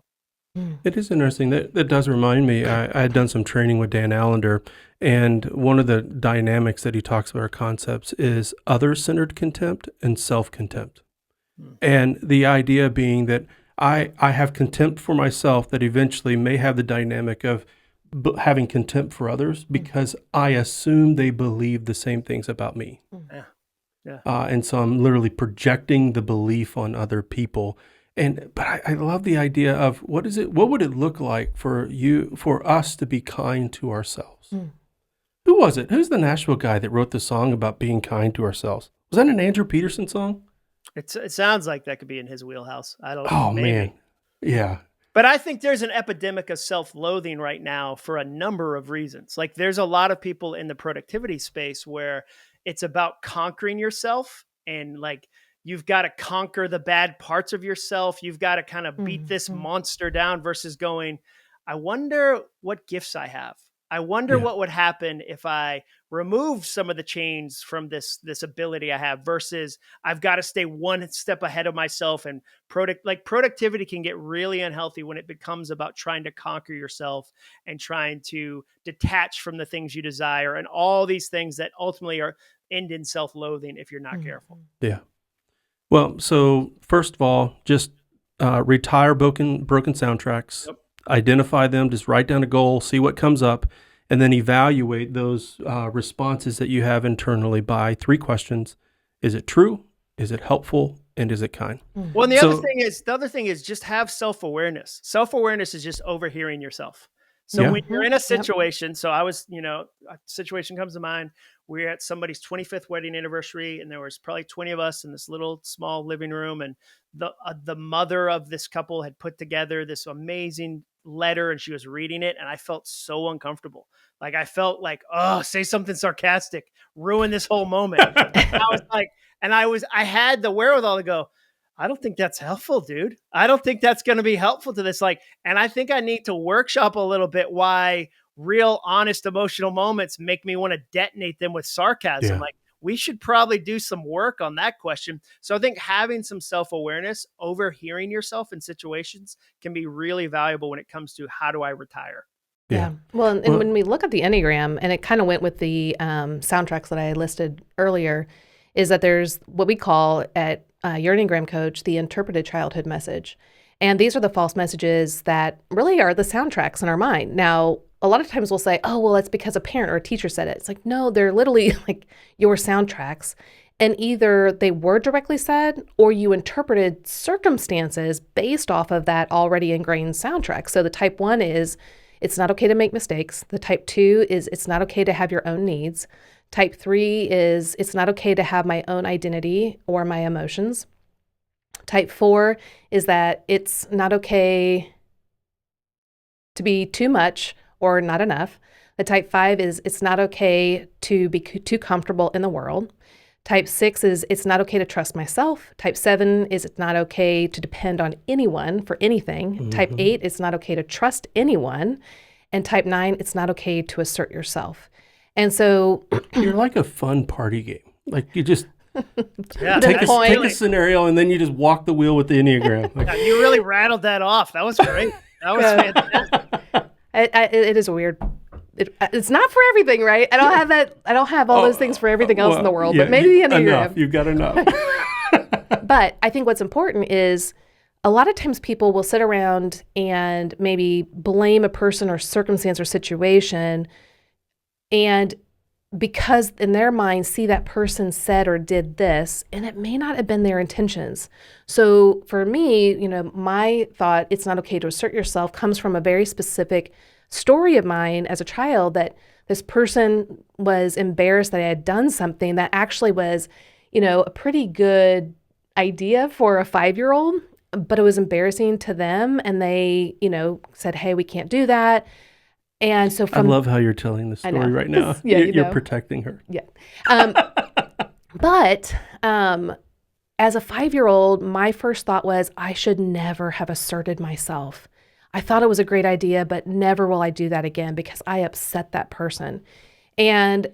It is interesting. That does remind me, I had done some training with Dan Allender, and one of the dynamics that he talks about, our concepts, is other-centered contempt and self-contempt. And the idea being that I have contempt for myself that eventually may have the dynamic of having contempt for others because I assume they believe the same things about me. Yeah. And so I'm literally projecting the belief on other people. But I love the idea of what would it look like for us to be kind to ourselves? Who was it? Who's the Nashville guy that wrote the song about being kind to ourselves? Was that an Andrew Peterson song? It sounds like that could be in his wheelhouse. I don't know. Oh, maybe. man. Yeah. But I think there's an epidemic of self-loathing right now for a number of reasons. Like there's a lot of people in the productivity space where it's about conquering yourself, and like you've got to conquer the bad parts of yourself. You've got to kind of beat this monster down versus going, I wonder what gifts I have. I wonder what would happen if I remove some of the chains from this ability I have, versus I've got to stay one step ahead of myself. And productivity can get really unhealthy when it becomes about trying to conquer yourself and trying to detach from the things you desire and all these things that ultimately end in self-loathing if you're not careful. Yeah. Well, so first of all, just retire broken soundtracks. Yep. Identify them, just write down a goal, see what comes up, and then evaluate those responses that you have internally by 3 questions. Is it true? Is it helpful? And is it kind? Well, and the other thing is just have self-awareness. Self-awareness is just overhearing yourself. So when you're in a situation, so I was, a situation comes to mind. We're at somebody's 25th wedding anniversary, and there was probably 20 of us in this little small living room. And the mother of this couple had put together this amazing letter, and she was reading it, and I felt so uncomfortable. Like I felt like, oh, say something sarcastic, ruin this whole moment. I had the wherewithal to go, I don't think that's helpful, dude. I don't think that's going to be helpful to this. And I think I need to workshop a little bit why real, honest, emotional moments make me want to detonate them with sarcasm. Yeah. We should probably do some work on that question. So I think having some self-awareness, overhearing yourself in situations can be really valuable when it comes to how do I retire? Yeah. Well, and when we look at the Enneagram, and it kind of went with the soundtracks that I listed earlier, is that there's what we call at your Enneagram coach, the interpreted childhood message. And these are the false messages that really are the soundtracks in our mind. Now, a lot of times we'll say, oh, well, that's because a parent or a teacher said it. It's like, no, they're literally like your soundtracks. And either they were directly said or you interpreted circumstances based off of that already ingrained soundtrack. So the type 1 is, it's not okay to make mistakes. The type 2 is, it's not okay to have your own needs. Type 3 is, it's not okay to have my own identity or my emotions. Type 4 is that it's not okay to be too much or not enough. The type 5 is, it's not okay to be too comfortable in the world. Type 6 is, it's not okay to trust myself. Type 7 is, it's not okay to depend on anyone for anything. Mm-hmm. Type 8, it's not okay to trust anyone. And type 9, it's not okay to assert yourself. And so you're like a fun party game. Like you just take a scenario and then you just walk the wheel with the Enneagram. Like, you really rattled that off. That was great. That was fantastic. It is weird. It's not for everything, right? I don't have that. I don't have all those things for everything else in the world, but maybe the Enneagram. Enough. You've got enough. But I think what's important is a lot of times people will sit around and maybe blame a person or circumstance or situation, and because in their mind see that person said or did this, and it may not have been their intentions. So for me, my thought, it's not okay to assert yourself, comes from a very specific story of mine as a child, that this person was embarrassed that I had done something that actually was, a pretty good idea for a 5-year-old, but it was embarrassing to them. And they, said, hey, we can't do that. And so I love how you're telling the story right now. Yeah, you're protecting her. Yeah. But as a 5-year-old, my first thought was, I should never have asserted myself. I thought it was a great idea, but never will I do that again because I upset that person. And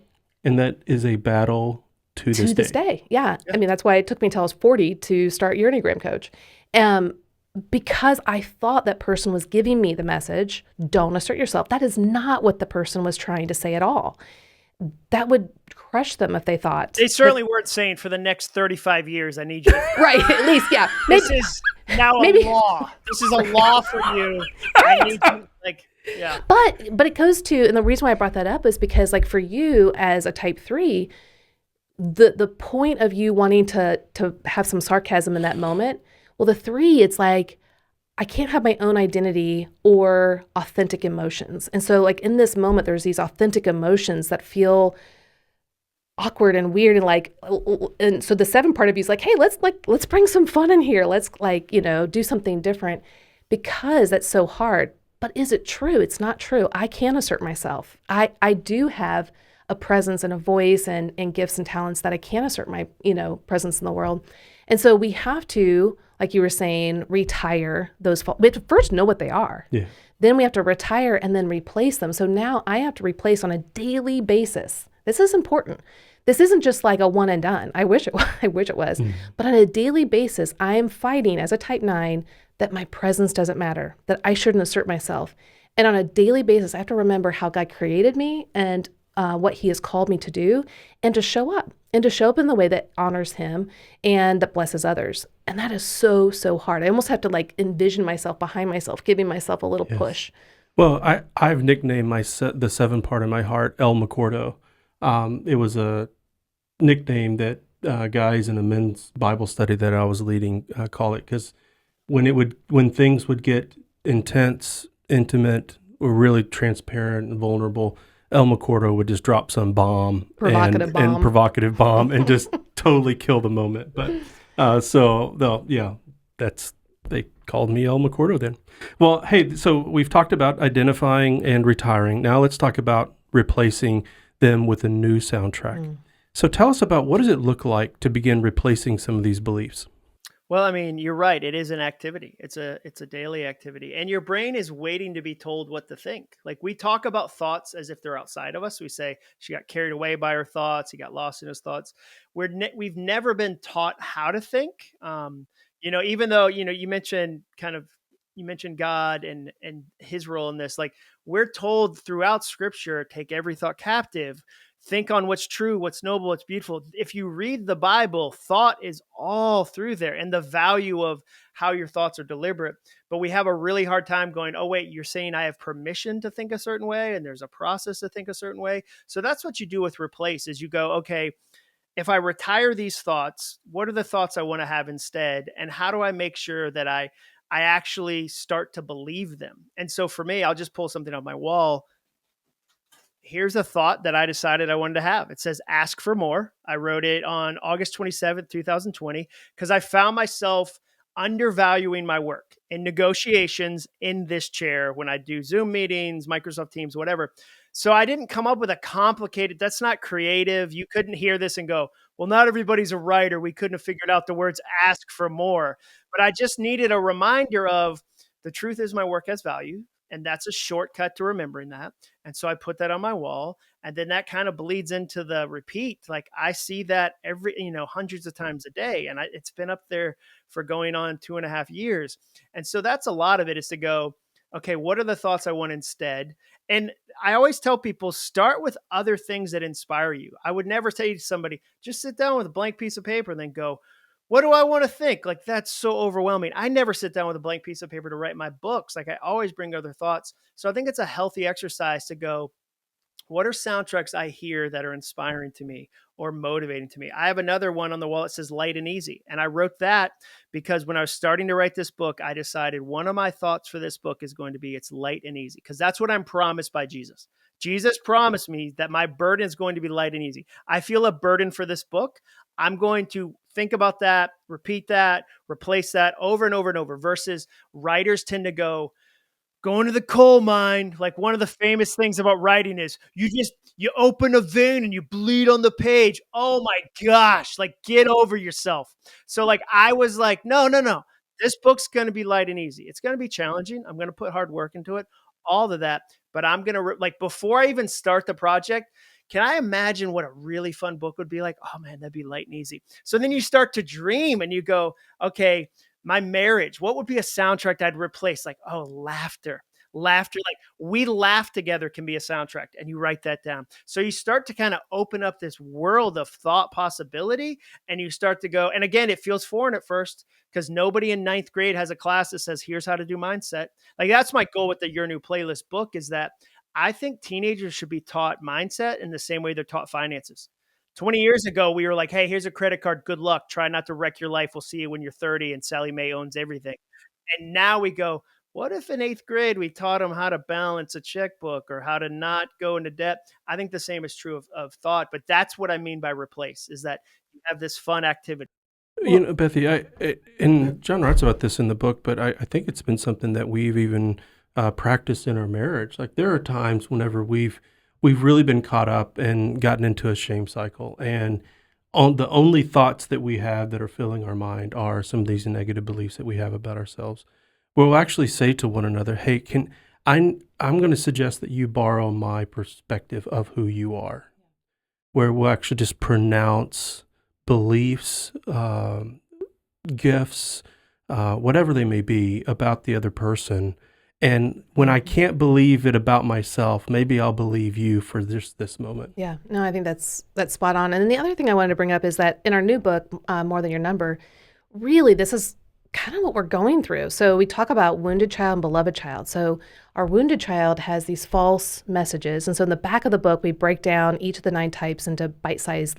that is a battle to this day. Yeah. I mean, that's why it took me until I was 40 to start your Enneagram coach. Because I thought that person was giving me the message, don't assert yourself. That is not what the person was trying to say at all. That would crush them if they thought. They certainly weren't saying for the next 35 years, I need you. Right, at least, yeah. This is now a law. This is a law for you. I need you, yeah. But it goes to, and the reason why I brought that up is because, for you as a type 3, the point of you wanting to have some sarcasm in that moment, well, the 3, it's like, I can't have my own identity or authentic emotions. And so in this moment, there's these authentic emotions that feel awkward and weird. And so the 7 part of you is like, hey, let's bring some fun in here. Let's do something different. because that's so hard. But is it true? It's not true. I can assert myself. I do have a presence and a voice and gifts and talents that I can assert my, presence in the world. And so we have to, like you were saying, retire those. We have to first know what they are. Yeah. Then we have to retire and then replace them. So now I have to replace on a daily basis. This is important. This isn't just like a one and done. I wish it was. But on a daily basis, I am fighting as a type 9 that my presence doesn't matter, that I shouldn't assert myself. And on a daily basis, I have to remember how God created me and what he has called me to do, and to show up in the way that honors him and that blesses others. And that is so, so hard. I almost have to like envision myself behind myself, giving myself a little push. Well, I've nicknamed the 7 part of my heart El McCordo. It was a nickname that guys in a men's Bible study that I was leading call it, because when things would get intense, intimate, or really transparent and vulnerable, El McCordo would just drop some provocative bomb and just totally kill the moment. But they called me El McCordo then. Well, hey, so we've talked about identifying and retiring. Now let's talk about replacing them with a new soundtrack. So tell us about, what does it look like to begin replacing some of these beliefs? Well, I mean, you're right. It is an activity. It's a daily activity. And your brain is waiting to be told what to think. Like, we talk about thoughts as if they're outside of us. We say, she got carried away by her thoughts. He got lost in his thoughts. We've never been taught how to think. Even though, you mentioned God and his role in this. Like, we're told throughout Scripture, take every thought captive. Think on what's true, what's noble, what's beautiful. If you read the Bible, thought is all through there, and the value of how your thoughts are deliberate. But we have a really hard time going, oh, wait, you're saying I have permission to think a certain way, and there's a process to think a certain way. So that's what you do with replace, is you go, okay, if I retire these thoughts, what are the thoughts I want to have instead? And how do I make sure that I actually start to believe them? And so for me, I'll just pull something off my wall. Here's a thought that I decided I wanted to have. It says, ask for more. I wrote it on August 27th, 2020, because I found myself undervaluing my work in negotiations in this chair when I do Zoom meetings, Microsoft Teams, whatever. So I didn't come up with a complicated, that's not creative. You couldn't hear this and go, well, not everybody's a writer. We couldn't have figured out the words ask for more. But I just needed a reminder of, the truth is my work has value. And that's a shortcut to remembering that. And so I put that on my wall. And then that kind of bleeds into the repeat. Like, I see that hundreds of times a day. And it's been up there for going on 2.5 years. And so that's a lot of it, is to go, okay, what are the thoughts I want instead? And I always tell people, start with other things that inspire you. I would never say to somebody, just sit down with a blank piece of paper and then go, what do I want to think? Like, that's so overwhelming. I never sit down with a blank piece of paper to write my books. Like, I always bring other thoughts. So I think it's a healthy exercise to go, what are soundtracks I hear that are inspiring to me or motivating to me? I have another one on the wall that says light and easy. And I wrote that because when I was starting to write this book, I decided one of my thoughts for this book is going to be, it's light and easy, because that's what I'm promised by Jesus. Jesus promised me that my burden is going to be light and easy. I feel a burden for this book. I'm going to think about that, repeat that, replace that over and over and over, versus writers tend to go into the coal mine. Like, one of the famous things about writing is you open a vein and you bleed on the page. Oh my gosh, like, get over yourself. So like, I was like, no. This book's going to be light and easy. It's going to be challenging. I'm going to put hard work into it, all of that. But I'm going to, like, before I even start the project, can I imagine what a really fun book would be like? Oh man, that'd be light and easy. So then you start to dream and you go, okay, my marriage, what would be a soundtrack I'd replace? Like, oh, laughter, like, we laugh together can be a soundtrack, and you write that down. So you start to kind of open up this world of thought possibility, and you start to go, and again, it feels foreign at first because nobody in 9th grade has a class that says, here's how to do mindset. Like, that's my goal with the Your New Playlist book, is that I think teenagers should be taught mindset in the same way they're taught finances. 20 years ago, we were like, hey, here's a credit card. Good luck. Try not to wreck your life. We'll see you when you're 30 and Sally Mae owns everything. And now we go, what if in 8th grade we taught them how to balance a checkbook or how to not go into debt? I think the same is true of thought, but that's what I mean by replace, is that you have this fun activity. Bethy, and John writes about this in the book, but I think it's been something that we've even practiced in our marriage. Like there are times whenever we've really been caught up and gotten into a shame cycle, and the only thoughts that we have that are filling our mind are some of these negative beliefs that we have about ourselves. We'll actually say to one another, "Hey, I'm going to suggest that you borrow my perspective of who you are," where we'll actually just pronounce beliefs, gifts, whatever they may be about the other person. And when I can't believe it about myself, maybe I'll believe you for this moment. Yeah, no, I think that's spot on. And then the other thing I wanted to bring up is that in our new book, More Than Your Number, really this is kind of what we're going through. So we talk about wounded child and beloved child. So our wounded child has these false messages. And so in the back of the book, we break down each of the 9 types into bite-sized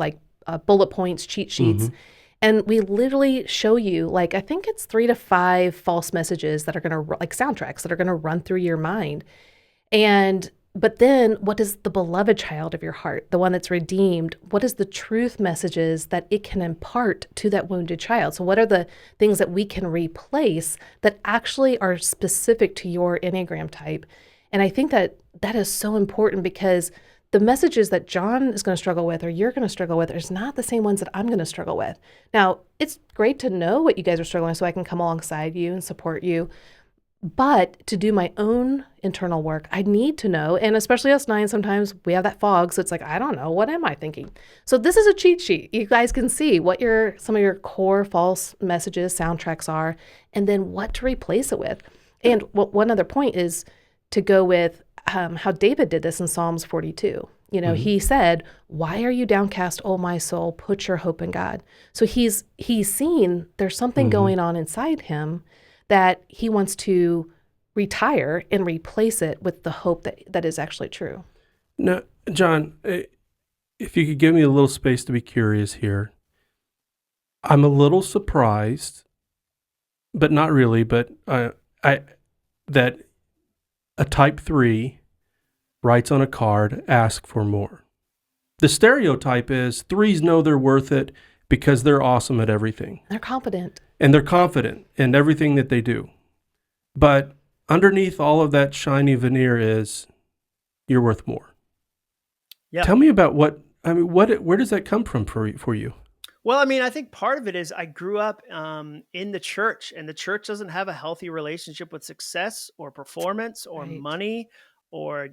bullet points, cheat sheets. Mm-hmm. And we literally show you, I think it's 3 to 5 false messages that are going to, soundtracks that are going to run through your mind. But then what is the beloved child of your heart, the one that's redeemed? What is the truth messages that it can impart to that wounded child? So what are the things that we can replace that actually are specific to your Enneagram type? And I think that is so important because the messages that Jon is going to struggle with or you're going to struggle with is not the same ones that I'm going to struggle with. Now, it's great to know what you guys are struggling with so I can come alongside you and support you. But to do my own internal work, I need to know, and especially us 9, sometimes we have that fog, so it's I don't know, what am I thinking? So this is a cheat sheet. You guys can see what some of your core false messages, soundtracks are, and then what to replace it with. And one other point is to go with how David did this in Psalms 42. Mm-hmm. He said, "Why are you downcast, O my soul? Put your hope in God." So he's seen there's something going on inside him that he wants to retire and replace it with the hope that is actually true. Now, Jon, if you could give me a little space to be curious here. I'm a little surprised, but not really, but that a type 3 writes on a card, "Ask for more." The stereotype is 3s know they're worth it because they're awesome at everything. They're confident. And they're confident in everything that they do. But underneath all of that shiny veneer is, you're worth more. Yep. Tell me about where does that come from for you? Well, I think part of it is I grew up in the church, and the church doesn't have a healthy relationship with success or performance or money or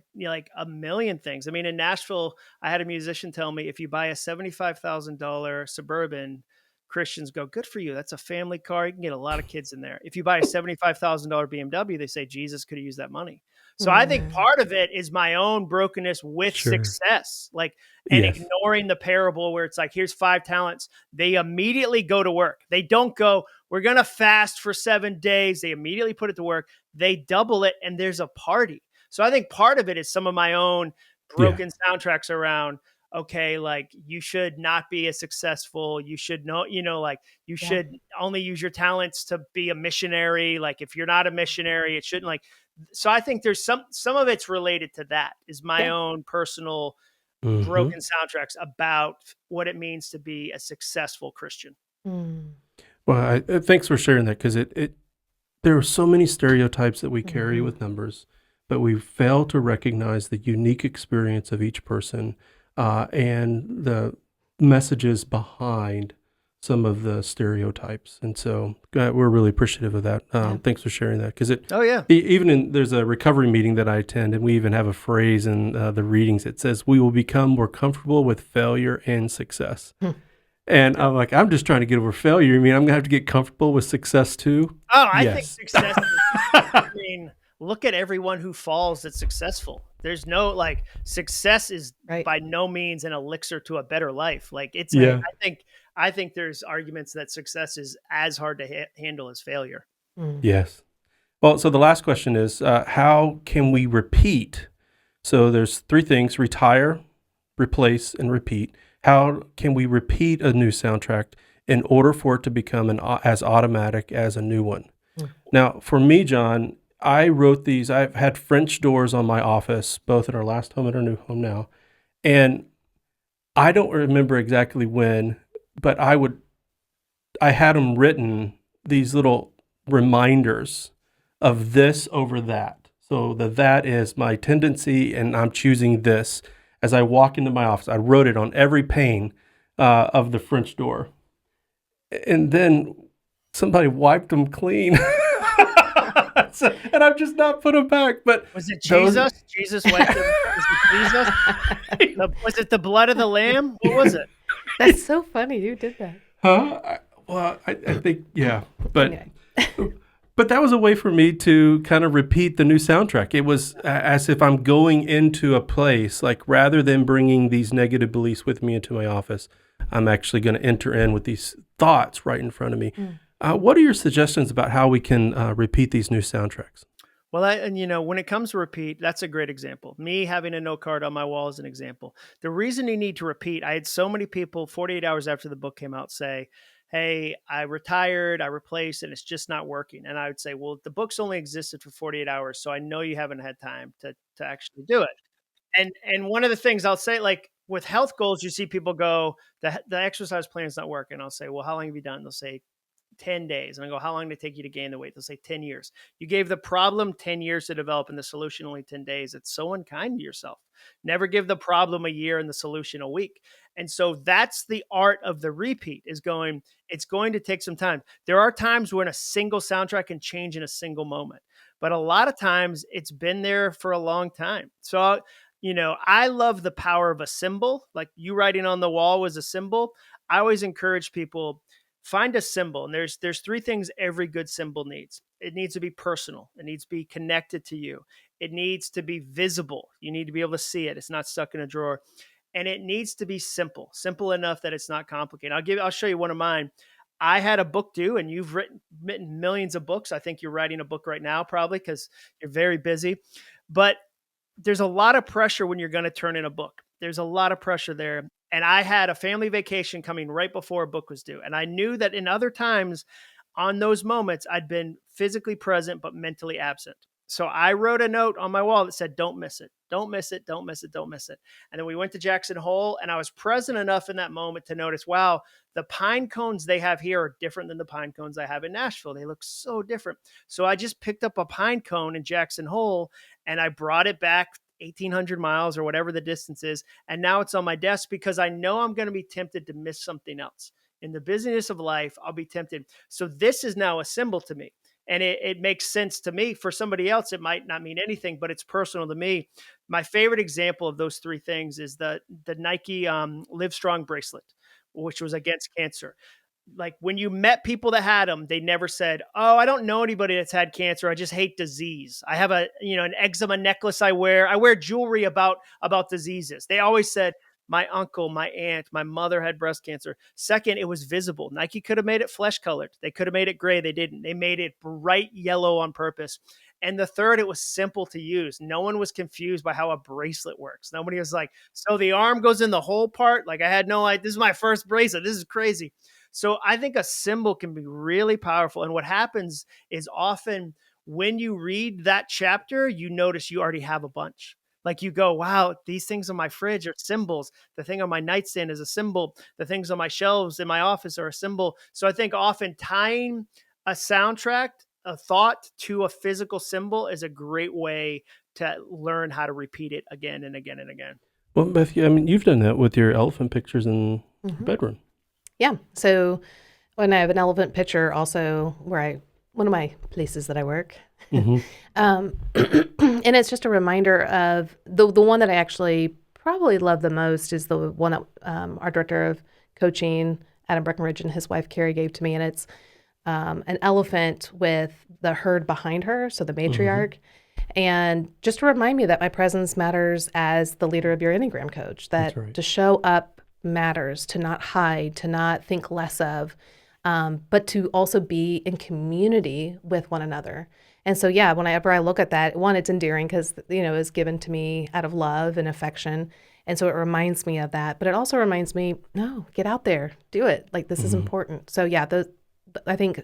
a million things. In Nashville, I had a musician tell me, if you buy a $75,000 Suburban, Christians go, "Good for you. That's a family car. You can get a lot of kids in there." If you buy a $75,000 BMW, they say Jesus could have used that money. So I think part of it is my own brokenness with success, ignoring the parable where it's here's 5 talents. They immediately go to work. They don't go, "We're going to fast for 7 days." They immediately put it to work. They double it, and there's a party. So I think part of it is some of my own broken soundtracks around, okay, you should not be as successful. You should know, you should only use your talents to be a missionary. If you're not a missionary, it shouldn't so I think there's some of it's related to that is my own personal broken soundtracks about what it means to be a successful Christian. Well, thanks for sharing that. Cause there are so many stereotypes that we carry with numbers, but we fail to recognize the unique experience of each person and the messages behind some of the stereotypes. And so we're really appreciative of that. Thanks for sharing that. Because there's a recovery meeting that I attend, and we even have a phrase in the readings. It says, "We will become more comfortable with failure and success." And I'm I'm just trying to get over failure. I'm going to have to get comfortable with success too? Oh, I think success look at everyone who falls that's successful. There's no success is by no means an elixir to a better life. I think there's arguments that success is as hard to handle as failure. Yes. Well, so the last question is, how can we repeat? So there's 3 things: retire, replace, and repeat. How can we repeat a new soundtrack in order for it to become as automatic as a new one? Now, for me, Jon, I wrote these. I've had French doors on my office, both at our last home and our new home now. And I don't remember exactly when, but I I had them written, these little reminders of this over that. So that is my tendency, and I'm choosing this. As I walk into my office, I wrote it on every pane of the French door. And then somebody wiped them clean. And I've just not put them back. But was it Jesus? Jesus wiped them. Was it Jesus? Was it the blood of the lamb? What was it? That's so funny. You did that. Huh? I think, yeah. But Okay. but that was a way for me to kind of repeat the new soundtrack. It was as if I'm going into a place, like rather than bringing these negative beliefs with me into my office, I'm actually going to enter in with these thoughts right in front of me. What are your suggestions about how we can repeat these new soundtracks? Well, when it comes to repeat, that's a great example. Me having a note card on my wall is an example. The reason you need to repeat, I had so many people 48 hours after the book came out say, hey, I retired, I replaced, and it's just not working. And I would say, well, the book's only existed for 48 hours, so I know you haven't had time to actually do it. And one of the things I'll say, like with health goals, you see people go, the exercise plan is not working. I'll say, well, how long have you done? They'll say 10 days. And I go, how long did it take you to gain the weight? They'll say 10 years. You gave the problem 10 years to develop and the solution only 10 days. It's so unkind to yourself. Never give the problem a year and the solution a week. And so that's the art of the repeat is going, it's going to take some time. There are times when a single soundtrack can change in a single moment, but a lot of times it's been there for a long time. So, I love the power of a symbol. Like you writing on the wall was a symbol. I always encourage people, find a symbol. And there's three things every good symbol needs. It needs to be personal. It needs to be connected to you. It needs to be visible. You need to be able to see it. It's not stuck in a drawer. And it needs to be simple enough that it's not complicated. I'll show you one of mine. I had a book due, and you've written millions of books. I think you're writing a book right now, probably because you're very busy. But there's a lot of pressure when you're going to turn in a book. There's a lot of pressure there. And I had a family vacation coming right before a book was due. And I knew that in other times on those moments, I'd been physically present, but mentally absent. So I wrote a note on my wall that said, don't miss it. Don't miss it. Don't miss it. Don't miss it. And then we went to Jackson Hole, and I was present enough in that moment to notice, wow, the pine cones they have here are different than the pine cones I have in Nashville. They look so different. So I just picked up a pine cone in Jackson Hole and I brought it back 1,800 miles or whatever the distance is. And now it's on my desk because I know I'm going to be tempted to miss something else. In the busyness of life, I'll be tempted. So this is now a symbol to me. And it makes sense to me. For somebody else, it might not mean anything, but it's personal to me. My favorite example of those three things is the Nike Live Strong bracelet, which was against cancer. Like when you met people that had them, they never said, oh, I don't know anybody that's had cancer. I just hate disease. I have an eczema necklace I wear. I wear jewelry about diseases. They always said, my uncle, my aunt, my mother had breast cancer. Second, it was visible. Nike could have made it flesh colored. They could have made it gray. They didn't. They made it bright yellow on purpose. And the third, it was simple to use. No one was confused by how a bracelet works. Nobody was like, so the arm goes in the whole part? Like I had no idea. This is my first bracelet. This is crazy. So I think a symbol can be really powerful. And what happens is often when you read that chapter, you notice you already have a bunch. Like you go, wow, these things on my fridge are symbols. The thing on my nightstand is a symbol. The things on my shelves in my office are a symbol. So I think often tying a soundtrack, a thought to a physical symbol is a great way to learn how to repeat it again and again and again. Well, Beth, I mean, you've done that with your elephant pictures in your bedroom. Yeah. So when I have an elephant picture also one of my places that I work, and it's just a reminder of the one that I actually probably love the most is the one that our director of coaching, Adam Breckenridge, and his wife, Carrie, gave to me. And it's an elephant with the herd behind her, so the matriarch. And just to remind me that my presence matters as the leader of your Enneagram coach, that to show up matters, to not hide, to not think less of, but to also be in community with one another. And so, yeah, whenever I look at that, one, it's endearing because, it's given to me out of love and affection. And so it reminds me of that. But it also reminds me, no, get out there, do it. Like, this is important. So, yeah, I think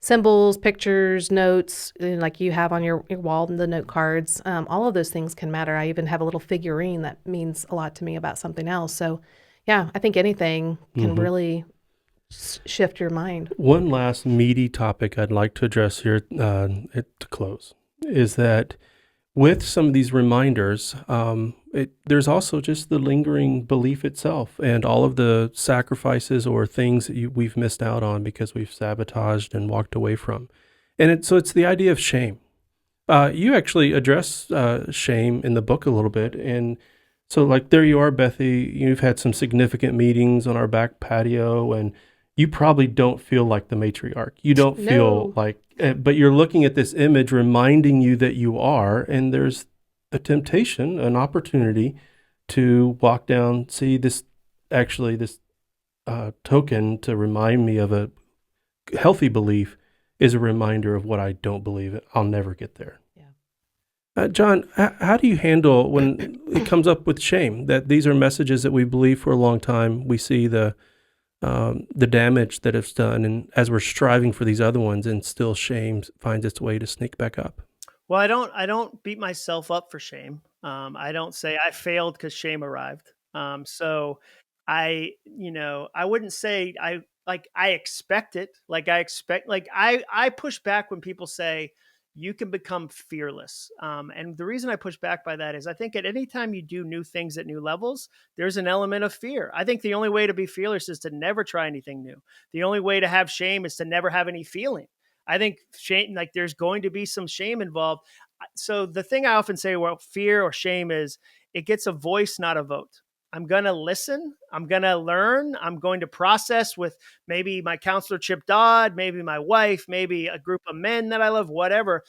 symbols, pictures, notes, like you have on your wall, the note cards, all of those things can matter. I even have a little figurine that means a lot to me about something else. So, yeah, I think anything can really shift your mind. One last meaty topic I'd like to address here to close is that with some of these reminders, there's also just the lingering belief itself and all of the sacrifices or things that we've missed out on because we've sabotaged and walked away from. And so it's the idea of shame. You actually address shame in the book a little bit. And so like there you are, Bethy, you've had some significant meetings on our back patio, and you probably don't feel like the matriarch. You don't feel like, but you're looking at this image reminding you that you are, and there's a temptation, an opportunity to walk down, see this token to remind me of a healthy belief is a reminder of what I don't believe. I'll never get there. Jon, how do you handle when it comes up with shame, that these are messages that we believe for a long time? We see the damage that it's done, and as we're striving for these other ones, and still shame finds its way to sneak back up. Well, I don't beat myself up for shame. I don't say I failed because shame arrived. So I wouldn't say I expect it. I push back when people say you can become fearless. And the reason I push back by that is I think at any time you do new things at new levels, there's an element of fear. I think the only way to be fearless is to never try anything new. The only way to have shame is to never have any feeling. I think shame, like there's going to be some shame involved. So the thing I often say, well, fear or shame is it gets a voice, not a vote. I'm going to listen. I'm going to learn. I'm going to process with maybe my counselor, Chip Dodd, maybe my wife, maybe a group of men that I love, whatever.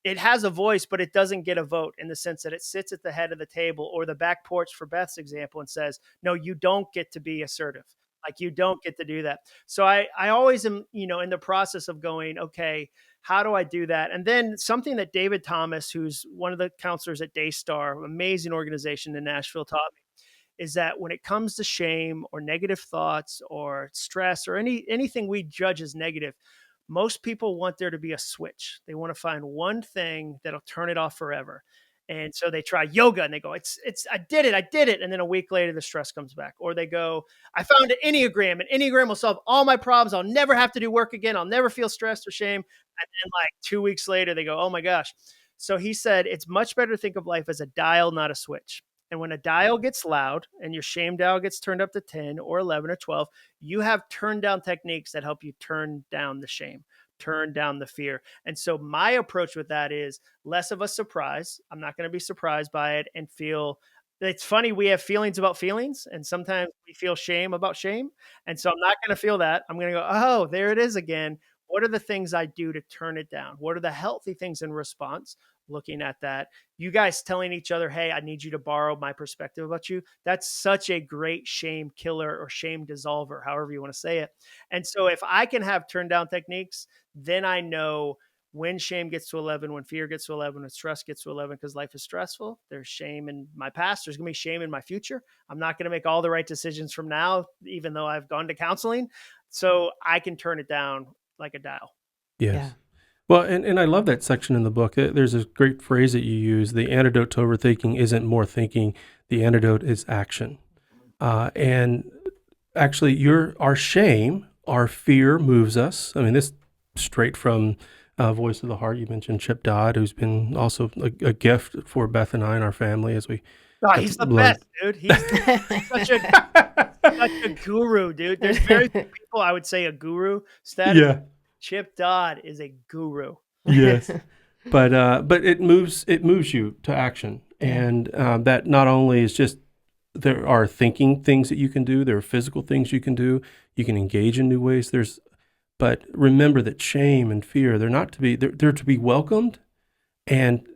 It has a voice, but it doesn't get a vote in the sense that it sits at the head of the table or the back porch for Beth's example and says, no, you don't get to be assertive. Like you don't get to do that. So I always am, in the process of going, okay, how do I do that? And then something that David Thomas, who's one of the counselors at Daystar, amazing organization in Nashville, taught me is that when it comes to shame or negative thoughts or stress or anything we judge as negative, most people want there to be a switch. They want to find one thing that'll turn it off forever. And so they try yoga and they go, I did it. And then a week later, the stress comes back. Or they go, I found an Enneagram, and Enneagram will solve all my problems. I'll never have to do work again. I'll never feel stressed or shame. And then like 2 weeks later, they go, oh my gosh. So he said, it's much better to think of life as a dial, not a switch. And when a dial gets loud and your shame dial gets turned up to 10 or 11 or 12, you have turn down techniques that help you turn down the shame, turn down the fear. And so my approach with that is less of a surprise. I'm not going to be surprised by it and feel. It's funny, we have feelings about feelings, and sometimes we feel shame about shame. And so I'm not going to feel that. I'm going to go, oh, there it is again. What are the things I do to turn it down? What are the healthy things in response? Looking at that, you guys telling each other, hey, I need you to borrow my perspective about you. That's such a great shame killer or shame dissolver, however you want to say it. And so if I can have turn down techniques, then I know when shame gets to 11, when fear gets to 11, when stress gets to 11, because life is stressful. There's shame in my past. There's going to be shame in my future. I'm not going to make all the right decisions from now, even though I've gone to counseling. So I can turn it down like a dial. Yes. Yeah. Well, and I love that section in the book. There's a great phrase that you use. The antidote to overthinking isn't more thinking. The antidote is action. And actually, our shame, our fear moves us. I mean, this straight from Voice of the Heart. You mentioned Chip Dodd, who's been also a gift for Beth and I and our family as we. Oh, he's the best, dude. He's such a guru, dude. There's very few people I would say a guru status. Yeah. Chip Dodd is a guru. Yes, but it moves you to action, and that not only is just there are thinking things that you can do, there are physical things you can do. You can engage in new ways. But remember that shame and fear they're to be welcomed, and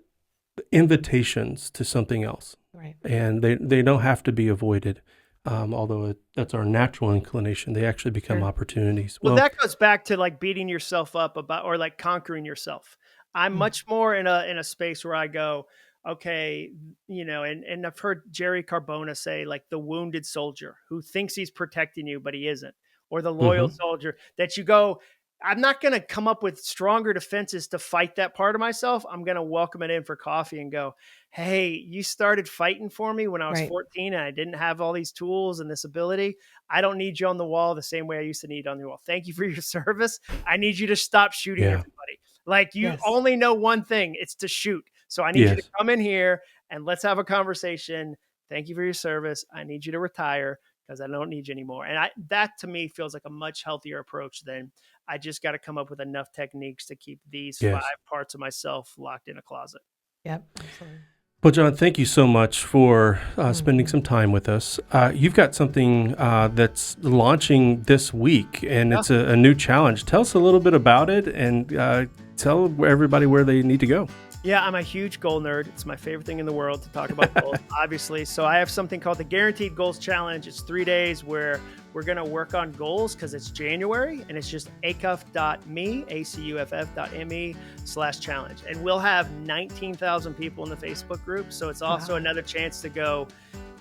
invitations to something else. Right. And they don't have to be avoided. Although that's our natural inclination, they actually become opportunities. Well, that goes back to like beating yourself up about or like conquering yourself. I'm much more in a space where I go, okay, and I've heard Jerry Carbona say like the wounded soldier who thinks he's protecting you, but he isn't, or the loyal soldier that you go, I'm not going to come up with stronger defenses to fight that part of myself. I'm going to welcome it in for coffee and go, hey, you started fighting for me when I was 14 and I didn't have all these tools and this ability. I don't need you on the wall the same way I used to need on the wall. Thank you for your service. I need you to stop shooting everybody. Like you only know one thing, it's to shoot. So I need you to come in here and let's have a conversation. Thank you for your service. I need you to retire because I don't need you anymore. And that to me feels like a much healthier approach than I just got to come up with enough techniques to keep these 5 parts of myself locked in a closet. Yep, absolutely. Well, Jon, thank you so much for spending some time with us. You've got something that's launching this week, and it's a new challenge. Tell us a little bit about it and tell everybody where they need to go. Yeah, I'm a huge goal nerd. It's my favorite thing in the world to talk about goals, obviously. So I have something called the Guaranteed Goals Challenge. It's 3 days where we're going to work on goals because it's January, and it's just acuff.me, acuff.me/challenge. And we'll have 19,000 people in the Facebook group. So it's also another chance to go,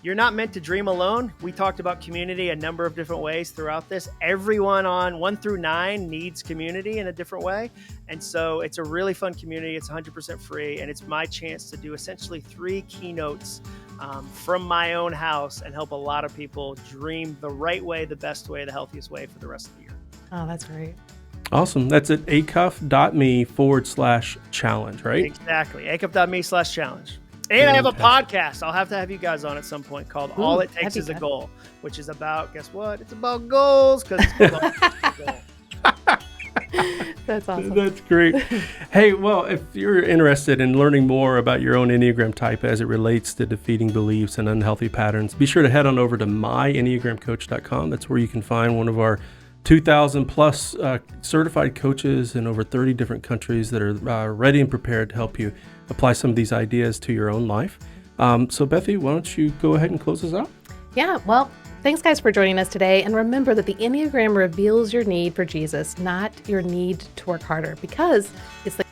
you're not meant to dream alone. We talked about community a number of different ways throughout this. Everyone on 1 through 9 needs community in a different way. And so it's a really fun community. It's 100% free. And it's my chance to do essentially 3 keynotes from my own house and help a lot of people dream the right way, the best way, the healthiest way for the rest of the year. Oh, that's great. Awesome. That's at acuff.me/challenge, right? Exactly. acuff.me/challenge. And I have a podcast. I'll have to have you guys on at some point called All It Takes Is a Goal, which is about, guess what? It's about goals because it's called All It Takes Is a Goal. That's awesome. That's great. Hey, well, if you're interested in learning more about your own Enneagram type as it relates to defeating beliefs and unhealthy patterns, be sure to head on over to myenneagramcoach.com. That's where you can find one of our 2,000 plus certified coaches in over 30 different countries that are ready and prepared to help you apply some of these ideas to your own life. So Bethy, why don't you go ahead and close us out? Yeah, well, thanks guys for joining us today. And remember that the Enneagram reveals your need for Jesus, not your need to work harder, because it's the